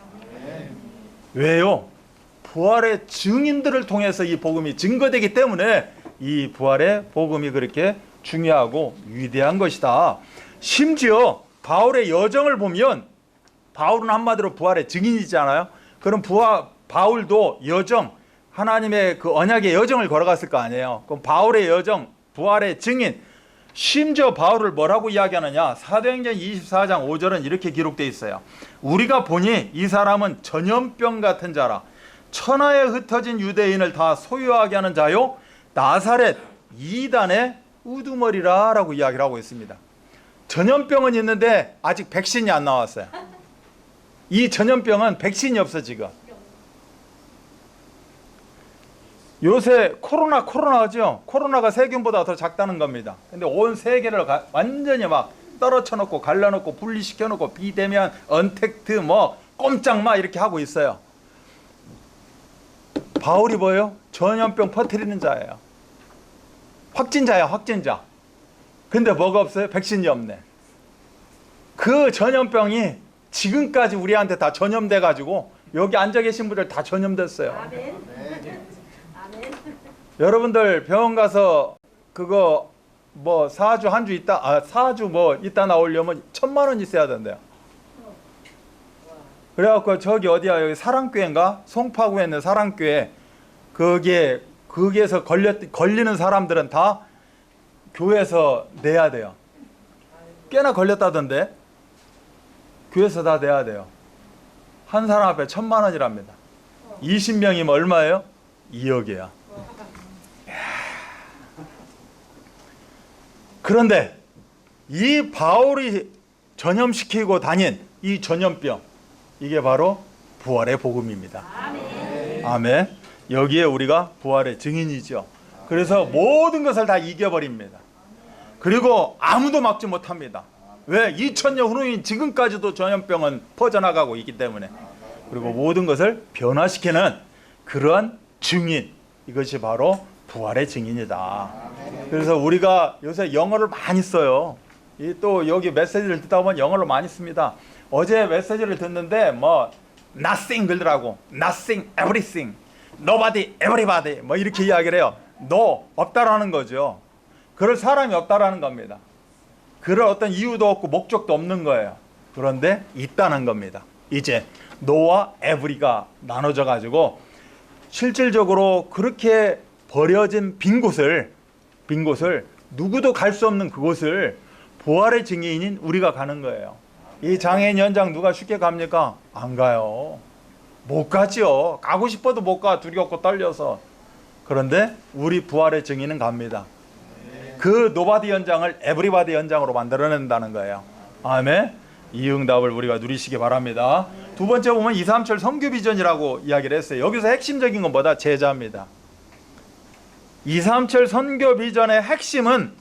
왜요? 부활의 증인들을 통해서 이 복음이 증거되기 때문에 이 부활의 복음이 그렇게 중요하고 위대한 것이다. 심지어 바울의 여정을 보면, 바울은 한마디로 부활의 증인이잖아요. 그럼 바울도 여정, 하나님의 그 언약의 여정을 걸어갔을 거 아니에요. 그럼 바울의 여정, 부활의 증인, 심지어 바울을 뭐라고 이야기하느냐? 사도행전 24장 5절은 이렇게 기록되어 있어요. 우리가 보니 이 사람은 전염병 같은 자라, 천하에 흩어진 유대인을 다 소유하게 하는 자요, 나사렛 이단의 우두머리라 라고 이야기를 하고 있습니다. 전염병은 있는데 아직 백신이 안 나왔어요. 이 전염병은 백신이 없어 지금. 요새 코로나죠. 코로나가 세균보다 더 작다는 겁니다. 근데 온 세계를 완전히 막 떨어쳐 놓고 갈라놓고 분리시켜 놓고 비대면, 언택트, 꼼짝마 이렇게 하고 있어요. 바울이 뭐예요? 전염병 퍼뜨리는 자예요. 확진자야, 확진자. 근데 뭐가 없어요? 백신이 없네. 그 전염병이 지금까지 우리한테 다 전염돼 가지고 여기 앉아 계신 분들 다 전염됐어요. 아멘. 아멘. 여러분들 병원 가서 그거 사주 한 주 있다, 사주 있다 나오려면 1,000만 원 있어야 된대요. 그래갖고 저기 어디야, 여기 사랑교회인가? 송파구에 있는 사랑교회, 거기에서 걸리는 사람들은 다 교회에서 내야 돼요. 꽤나 걸렸다던데. 교회에서 다 내야 돼요. 한 사람 앞에 1,000만 원이랍니다. 20명이면 얼마예요? 2억이야. 그런데 이 바울이 전염시키고 다닌 이 전염병, 이게 바로 부활의 복음입니다. 아멘. 아멘. 여기에 우리가 부활의 증인이죠. 그래서 모든 것을 다 이겨버립니다. 그리고 아무도 막지 못합니다. 왜? 2000년 후인 지금까지도 전염병은 퍼져나가고 있기 때문에. 그리고 모든 것을 변화시키는 그러한 증인, 이것이 바로 부활의 증인이다. 그래서 우리가 요새 영어를 많이 써요. 또 여기 메시지를 듣다 보면 영어를 많이 씁니다. 어제 메시지를 듣는데 뭐 nothing 그러더라고. nothing, everything, nobody, everybody 뭐 이렇게 이야기를 해요. no, 없다라는 거죠. 그럴 사람이 없다라는 겁니다. 그럴 어떤 이유도 없고 목적도 없는 거예요. 그런데 있다는 겁니다. 이제 no와 every가 나눠져 가지고 실질적으로 그렇게 버려진 빈 곳을 누구도 갈 수 없는 그곳을 부활의 증인인 우리가 가는 거예요. 이 장애인 현장 누가 쉽게 갑니까? 안 가요. 못 가죠. 가고 싶어도 못 가. 두렵고 떨려서. 그런데 우리 부활의 증인은 갑니다. 그 노바디 현장을 에브리바디 현장으로 만들어낸다는 거예요. 아멘. 이 응답을 우리가 누리시기 바랍니다. 두 번째 보면 이삼철 선교 비전이라고 이야기를 했어요. 여기서 핵심적인 건 뭐다? 제자입니다. 이삼철 선교 비전의 핵심은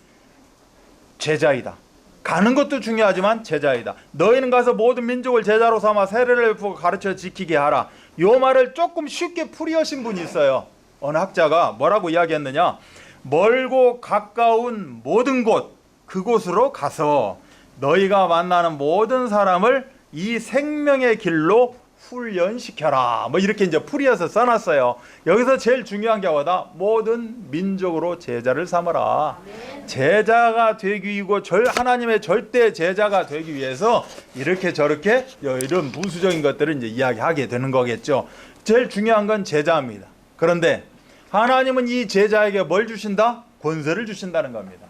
제자이다. 가는 것도 중요하지만 제자이다. 너희는 가서 모든 민족을 제자로 삼아 세례를 베푸고 가르쳐 지키게 하라. 이 말을 조금 쉽게 풀이하신 분이 있어요. 어느 학자가 뭐라고 이야기했느냐? 멀고 가까운 모든 곳, 그곳으로 가서 너희가 만나는 모든 사람을 이 생명의 길로 훈련시켜라. 뭐 이렇게 이제 풀이해서 써놨어요. 여기서 제일 중요한 게 뭐다? 모든 민족으로 제자를 삼아라. 제자가 되기 위고 하나님의 절대 제자가 되기 위해서 이렇게 저렇게 이런 부수적인 것들을 이제 이야기하게 되는 거겠죠. 제일 중요한 건 제자입니다. 그런데 하나님은 이 제자에게 뭘 주신다? 권세를 주신다는 겁니다.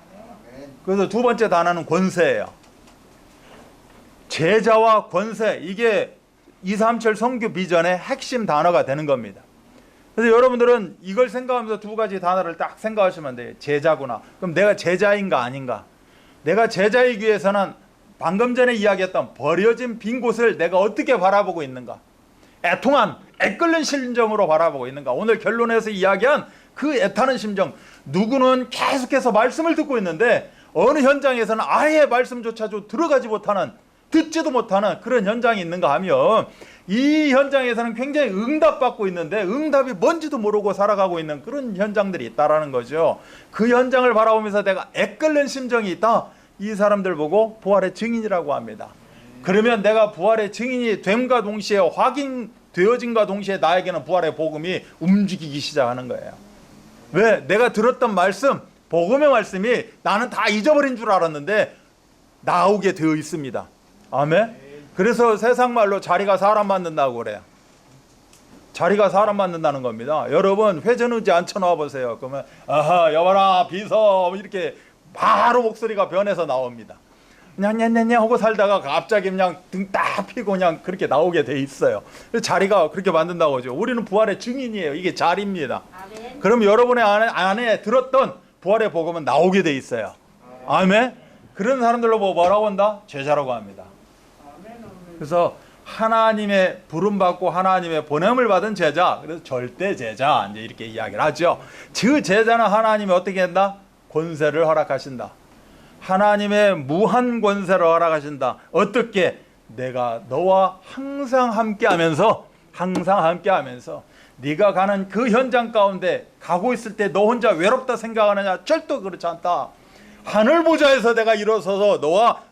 그래서 두 번째 단어는 권세예요. 제자와 권세, 이게 이삼철 선교 비전의 핵심 단어가 되는 겁니다. 그래서 여러분들은 이걸 생각하면서 두 가지 단어를 딱 생각하시면 돼요. 제자구나. 그럼 내가 제자인가 아닌가? 내가 제자이기 위해서는 방금 전에 이야기했던 버려진 빈 곳을 내가 어떻게 바라보고 있는가? 애통한, 애끓는 심정으로 바라보고 있는가? 오늘 결론에서 이야기한 그 애타는 심정. 누구는 계속해서 말씀을 듣고 있는데 어느 현장에서는 아예 말씀조차 들어가지 못하는, 듣지도 못하는 그런 현장이 있는가 하면 이 현장에서는 굉장히 응답받고 있는데 응답이 뭔지도 모르고 살아가고 있는 그런 현장들이 있다라는 거죠. 그 현장을 바라보면서 내가 애끓는 심정이 있다. 이 사람들 보고 부활의 증인이라고 합니다. 그러면 내가 부활의 증인이 됨과 동시에 확인되어진과 동시에 나에게는 부활의 복음이 움직이기 시작하는 거예요. 왜? 내가 들었던 말씀, 복음의 말씀이 나는 다 잊어버린 줄 알았는데 나오게 되어 있습니다. 아멘. 그래서 세상 말로 자리가 사람 만든다고 그래요. 자리가 사람 만든다는 겁니다. 여러분 회전의지 앉혀놔 보세요. 그러면 아하 여봐라 비서 이렇게 바로 목소리가 변해서 나옵니다. 냐냐냐냐 하고 살다가 갑자기 그냥 등 딱 피고 그냥 그렇게 나오게 돼 있어요. 자리가 그렇게 만든다고 하죠. 우리는 부활의 증인이에요. 이게 자리입니다. 아멘. 그럼 여러분의 안에 들었던 부활의 복음은 나오게 돼 있어요. 아멘. 그런 사람들로 뭐라고 한다? 제자라고 합니다. 그래서 하나님의 부름받고 하나님의 보냄을 받은 제자, 그래서 절대 제자 이제 이렇게 이야기를 하죠. 그 제자는 하나님이 어떻게 한다? 권세를 허락하신다. 하나님의 무한 권세를 허락하신다. 어떻게? 내가 너와 항상 함께하면서 네가 가는 그 현장 가운데 가고 있을 때 너 혼자 외롭다 생각하느냐? 절대 그렇지 않다. 하늘 보좌에서 내가 일어서서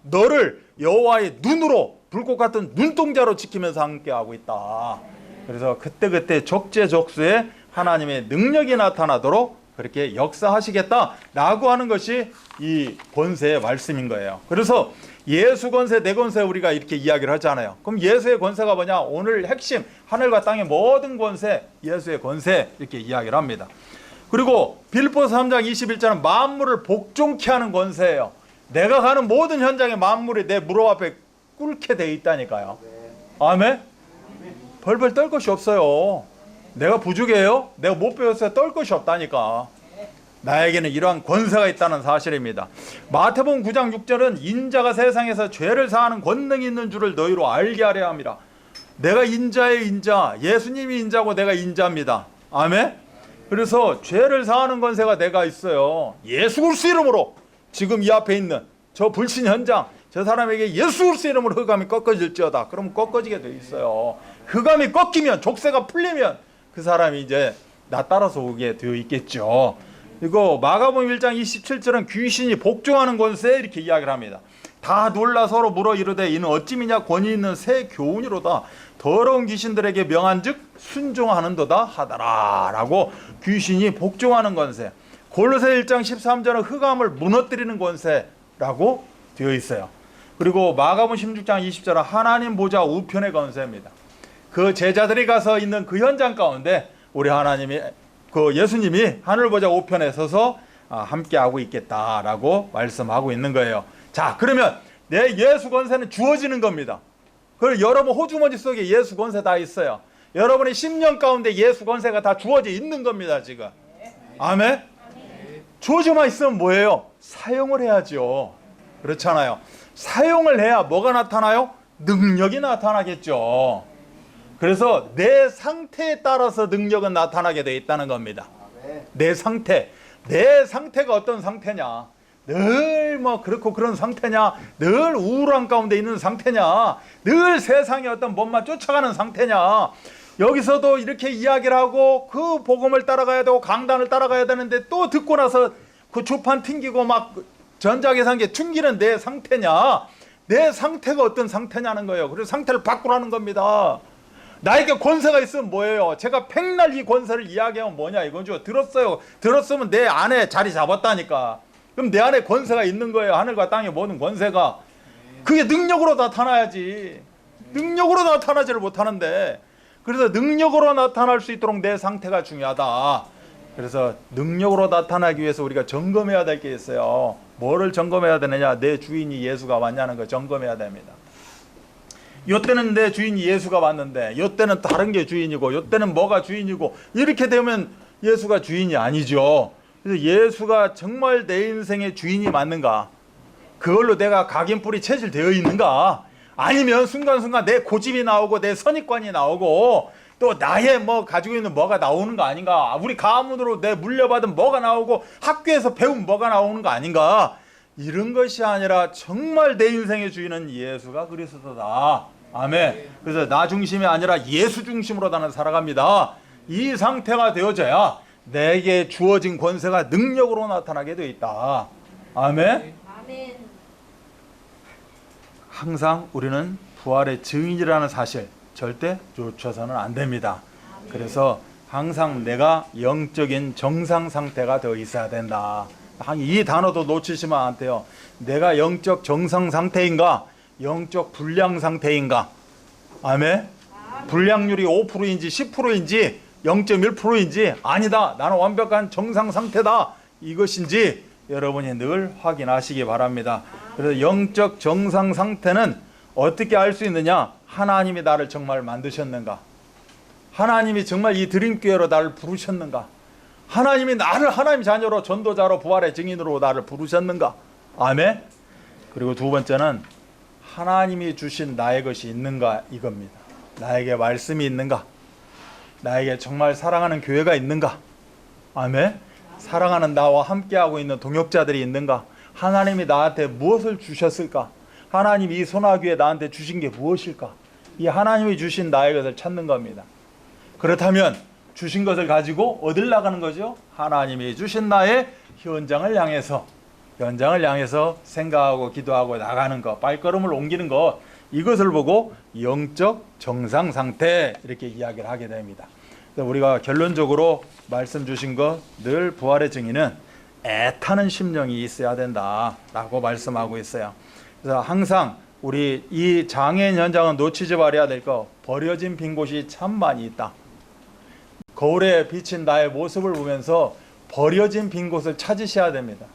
너를 여호와의 눈으로 불꽃 같은 눈동자로 지키면서 함께하고 있다. 그래서 그때그때 적재적소에 하나님의 능력이 나타나도록 그렇게 역사하시겠다라고 하는 것이 이 권세의 말씀인 거예요. 그래서 예수 권세, 내 권세 우리가 이렇게 이야기를 하잖아요. 그럼 예수의 권세가 뭐냐? 오늘 핵심 하늘과 땅의 모든 권세, 예수의 권세 이렇게 이야기를 합니다. 그리고 빌립보서 3장 21절은 만물을 복종케 하는 권세예요. 내가 가는 모든 현장의 만물이 내 무릎 앞에 꿇게 돼 있다니까요. 아멘? 벌벌 떨 것이 없어요. 내가 부족해요? 내가 못 배웠어요? 떨 것이 없다니까. 나에게는 이러한 권세가 있다는 사실입니다. 마태복음 9장 6절은 인자가 세상에서 죄를 사하는 권능이 있는 줄을 너희로 알게 하려 함이라. 내가 인자의 인자, 예수님이 인자고 내가 인자입니다. 아멘? 그래서 죄를 사하는 권세가 내가 있어요. 예수 그리스도 이름으로 지금 이 앞에 있는 저 불신 현장, 저 사람에게 예수 그리스도 이름으로 흑암이 꺾어질지어다. 그럼 꺾어지게 돼 있어요. 흑암이 꺾이면, 족쇄가 풀리면 그 사람이 이제 나 따라서 오게 되어 있겠죠. 그리고 마가복음 1장 27절은 귀신이 복종하는 권세 이렇게 이야기를 합니다. 다 놀라 서로 물어 이르되 이는 어찌미냐 권위 있는 새 교훈이로다. 더러운 귀신들에게 명한즉 순종하는도다 하더라 라고 귀신이 복종하는 권세. 골로새 1장 13절은 흑암을 무너뜨리는 권세라고 되어 있어요. 그리고 마가복음 16장 20절은 하나님 보좌 우편의 권세입니다. 그 제자들이 가서 있는 그 현장 가운데 우리 하나님이 그 예수님이 하늘 보좌 우편에 서서 함께하고 있겠다라고 말씀하고 있는 거예요. 자, 그러면 내 예수 권세는 주어지는 겁니다. 그리고 여러분 호주머니 속에 예수 권세 다 있어요. 여러분의 10년 가운데 예수 권세가 다 주어져 있는 겁니다, 지금. 아멘? 주어져만 있으면 뭐예요? 사용을 해야죠. 그렇잖아요. 사용을 해야 뭐가 나타나요? 능력이 나타나겠죠. 그래서 내 상태에 따라서 능력은 나타나게 돼 있다는 겁니다. 내 상태가 어떤 상태냐? 늘 뭐 그렇고 그런 상태냐? 늘 우울한 가운데 있는 상태냐? 늘 세상의 어떤 몸만 쫓아가는 상태냐? 여기서도 이렇게 이야기를 하고 그 복음을 따라가야 되고 강단을 따라가야 되는데 또 듣고 나서 그 주판 튕기고 막 전자계산기 튕기는 내 상태냐? 내 상태가 어떤 상태냐는 거예요. 그래서 상태를 바꾸라는 겁니다. 나에게 권세가 있으면 뭐예요? 제가 백날 이 권세를 이야기하면 뭐냐 이거죠. 들었으면 내 안에 자리 잡았다니까. 그럼 내 안에 권세가 있는 거예요. 하늘과 땅의 모든 권세가. 그게 능력으로 나타나야지. 능력으로 나타나지를 못하는데, 그래서 능력으로 나타날 수 있도록 내 상태가 중요하다. 그래서 능력으로 나타나기 위해서 우리가 점검해야 될 게 있어요. 뭐를 점검해야 되느냐? 내 주인이 예수가 왔냐는 거 점검해야 됩니다. 요때는 내 주인이 예수가 왔는데 요때는 다른 게 주인이고 요때는 뭐가 주인이고 이렇게 되면 예수가 주인이 아니죠. 그래서 예수가 정말 내 인생의 주인이 맞는가? 그걸로 내가 각인뿔이 체질되어 있는가? 아니면 순간순간 내 고집이 나오고 내 선입관이 나오고 또 나의 뭐 가지고 있는 뭐가 나오는 거 아닌가? 우리 가문으로 내 물려받은 뭐가 나오고 학교에서 배운 뭐가 나오는 거 아닌가? 이런 것이 아니라 정말 내 인생의 주인은 예수가 그리스도다. 아멘. 그래서 나 중심이 아니라 예수 중심으로 나는 살아갑니다. 이 상태가 되어져야 내게 주어진 권세가 능력으로 나타나게 되어 있다. 아멘. 아멘. 항상 우리는 부활의 증인이라는 사실 절대 놓쳐서는 안 됩니다. 그래서 항상 내가 영적인 정상 상태가 되어 있어야 된다. 이 단어도 놓치시면 안 돼요. 내가 영적 정상 상태인가? 영적 불량 상태인가? 아멘? 불량률이 5%인지 10%인지 0.1%인지 아니다. 나는 완벽한 정상 상태다. 이것인지 여러분이 늘 확인하시기 바랍니다. 그래서 영적 정상 상태는 어떻게 알 수 있느냐? 하나님이 나를 정말 만드셨는가? 하나님이 정말 이 드림교회로 나를 부르셨는가? 하나님이 나를 하나님 자녀로 전도자로 부활의 증인으로 나를 부르셨는가? 아멘? 그리고 두 번째는 하나님이 주신 나의 것이 있는가 이겁니다. 나에게 말씀이 있는가? 나에게 정말 사랑하는 교회가 있는가? 아멘? 사랑하는 나와 함께하고 있는 동역자들이 있는가? 하나님이 나한테 무엇을 주셨을까? 하나님이 이 소나귀에 나한테 주신 게 무엇일까? 이 하나님이 주신 나의 것을 찾는 겁니다. 그렇다면 주신 것을 가지고 어딜 나가는 거죠? 하나님이 주신 나의 현장을 향해서 생각하고 기도하고 나가는 것, 발걸음을 옮기는 것, 이것을 보고 영적 정상 상태 이렇게 이야기를 하게 됩니다. 그래서 우리가 결론적으로 말씀 주신 것, 늘 부활의 증인은 애타는 심령이 있어야 된다라고 말씀하고 있어요. 그래서 항상 우리 이 장애인 현장은 놓치지 말아야 될 거, 버려진 빈 곳이 참 많이 있다. 거울에 비친 나의 모습을 보면서 버려진 빈 곳을 찾으셔야 됩니다.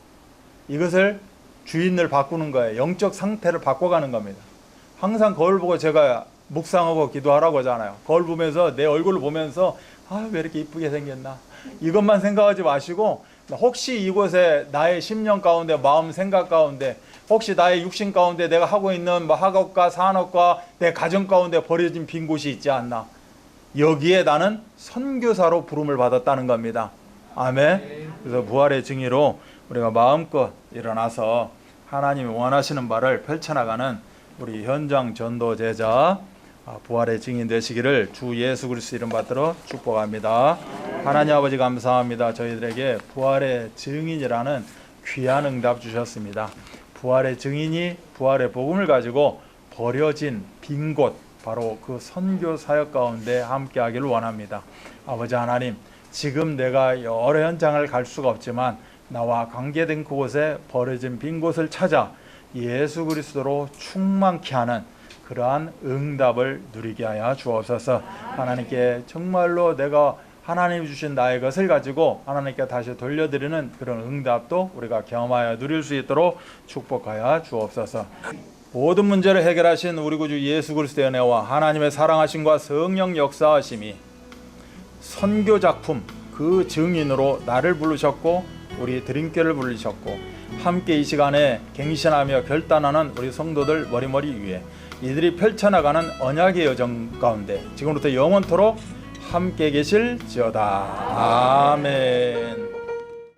이것을 주인을 바꾸는 거예요. 영적 상태를 바꿔가는 겁니다. 항상 거울 보고 제가 묵상하고 기도하라고 하잖아요. 거울 보면서 내 얼굴을 보면서 왜 이렇게 이쁘게 생겼나? 이것만 생각하지 마시고 혹시 이곳에 나의 심령 가운데 마음 생각 가운데 혹시 나의 육신 가운데 내가 하고 있는 뭐 학업과 산업과 내 가정 가운데 버려진 빈 곳이 있지 않나? 여기에 나는 선교사로 부름을 받았다는 겁니다. 아멘. 그래서 부활의 증인으로 우리가 마음껏 일어나서 하나님이 원하시는 바를 펼쳐나가는 우리 현장 전도 제자 부활의 증인 되시기를 주 예수 그리스도 이름 받들어 축복합니다. 하나님 아버지 감사합니다. 저희들에게 부활의 증인이라는 귀한 응답 주셨습니다. 부활의 증인이 부활의 복음을 가지고 버려진 빈 곳, 바로 그 선교 사역 가운데 함께 하기를 원합니다. 아버지 하나님, 지금 내가 여러 현장을 갈 수가 없지만 나와 관계된 그곳에 버려진 빈 곳을 찾아 예수 그리스도로 충만케 하는 그러한 응답을 누리게 하여 주옵소서. 하나님께 정말로 내가 하나님이 주신 나의 것을 가지고 하나님께 다시 돌려드리는 그런 응답도 우리가 경험하여 누릴 수 있도록 축복하여 주옵소서. 모든 문제를 해결하신 우리 구주 예수 그리스도의 은혜와 하나님의 사랑하심과 성령 역사하심이 선교 작품 그 증인으로 나를 부르셨고 우리 드림교를 부르셨고 함께 이 시간에 갱신하며 결단하는 우리 성도들 머리머리 위에 이들이 펼쳐나가는 언약의 여정 가운데 지금부터 영원토록 함께 계실지어다. 아멘.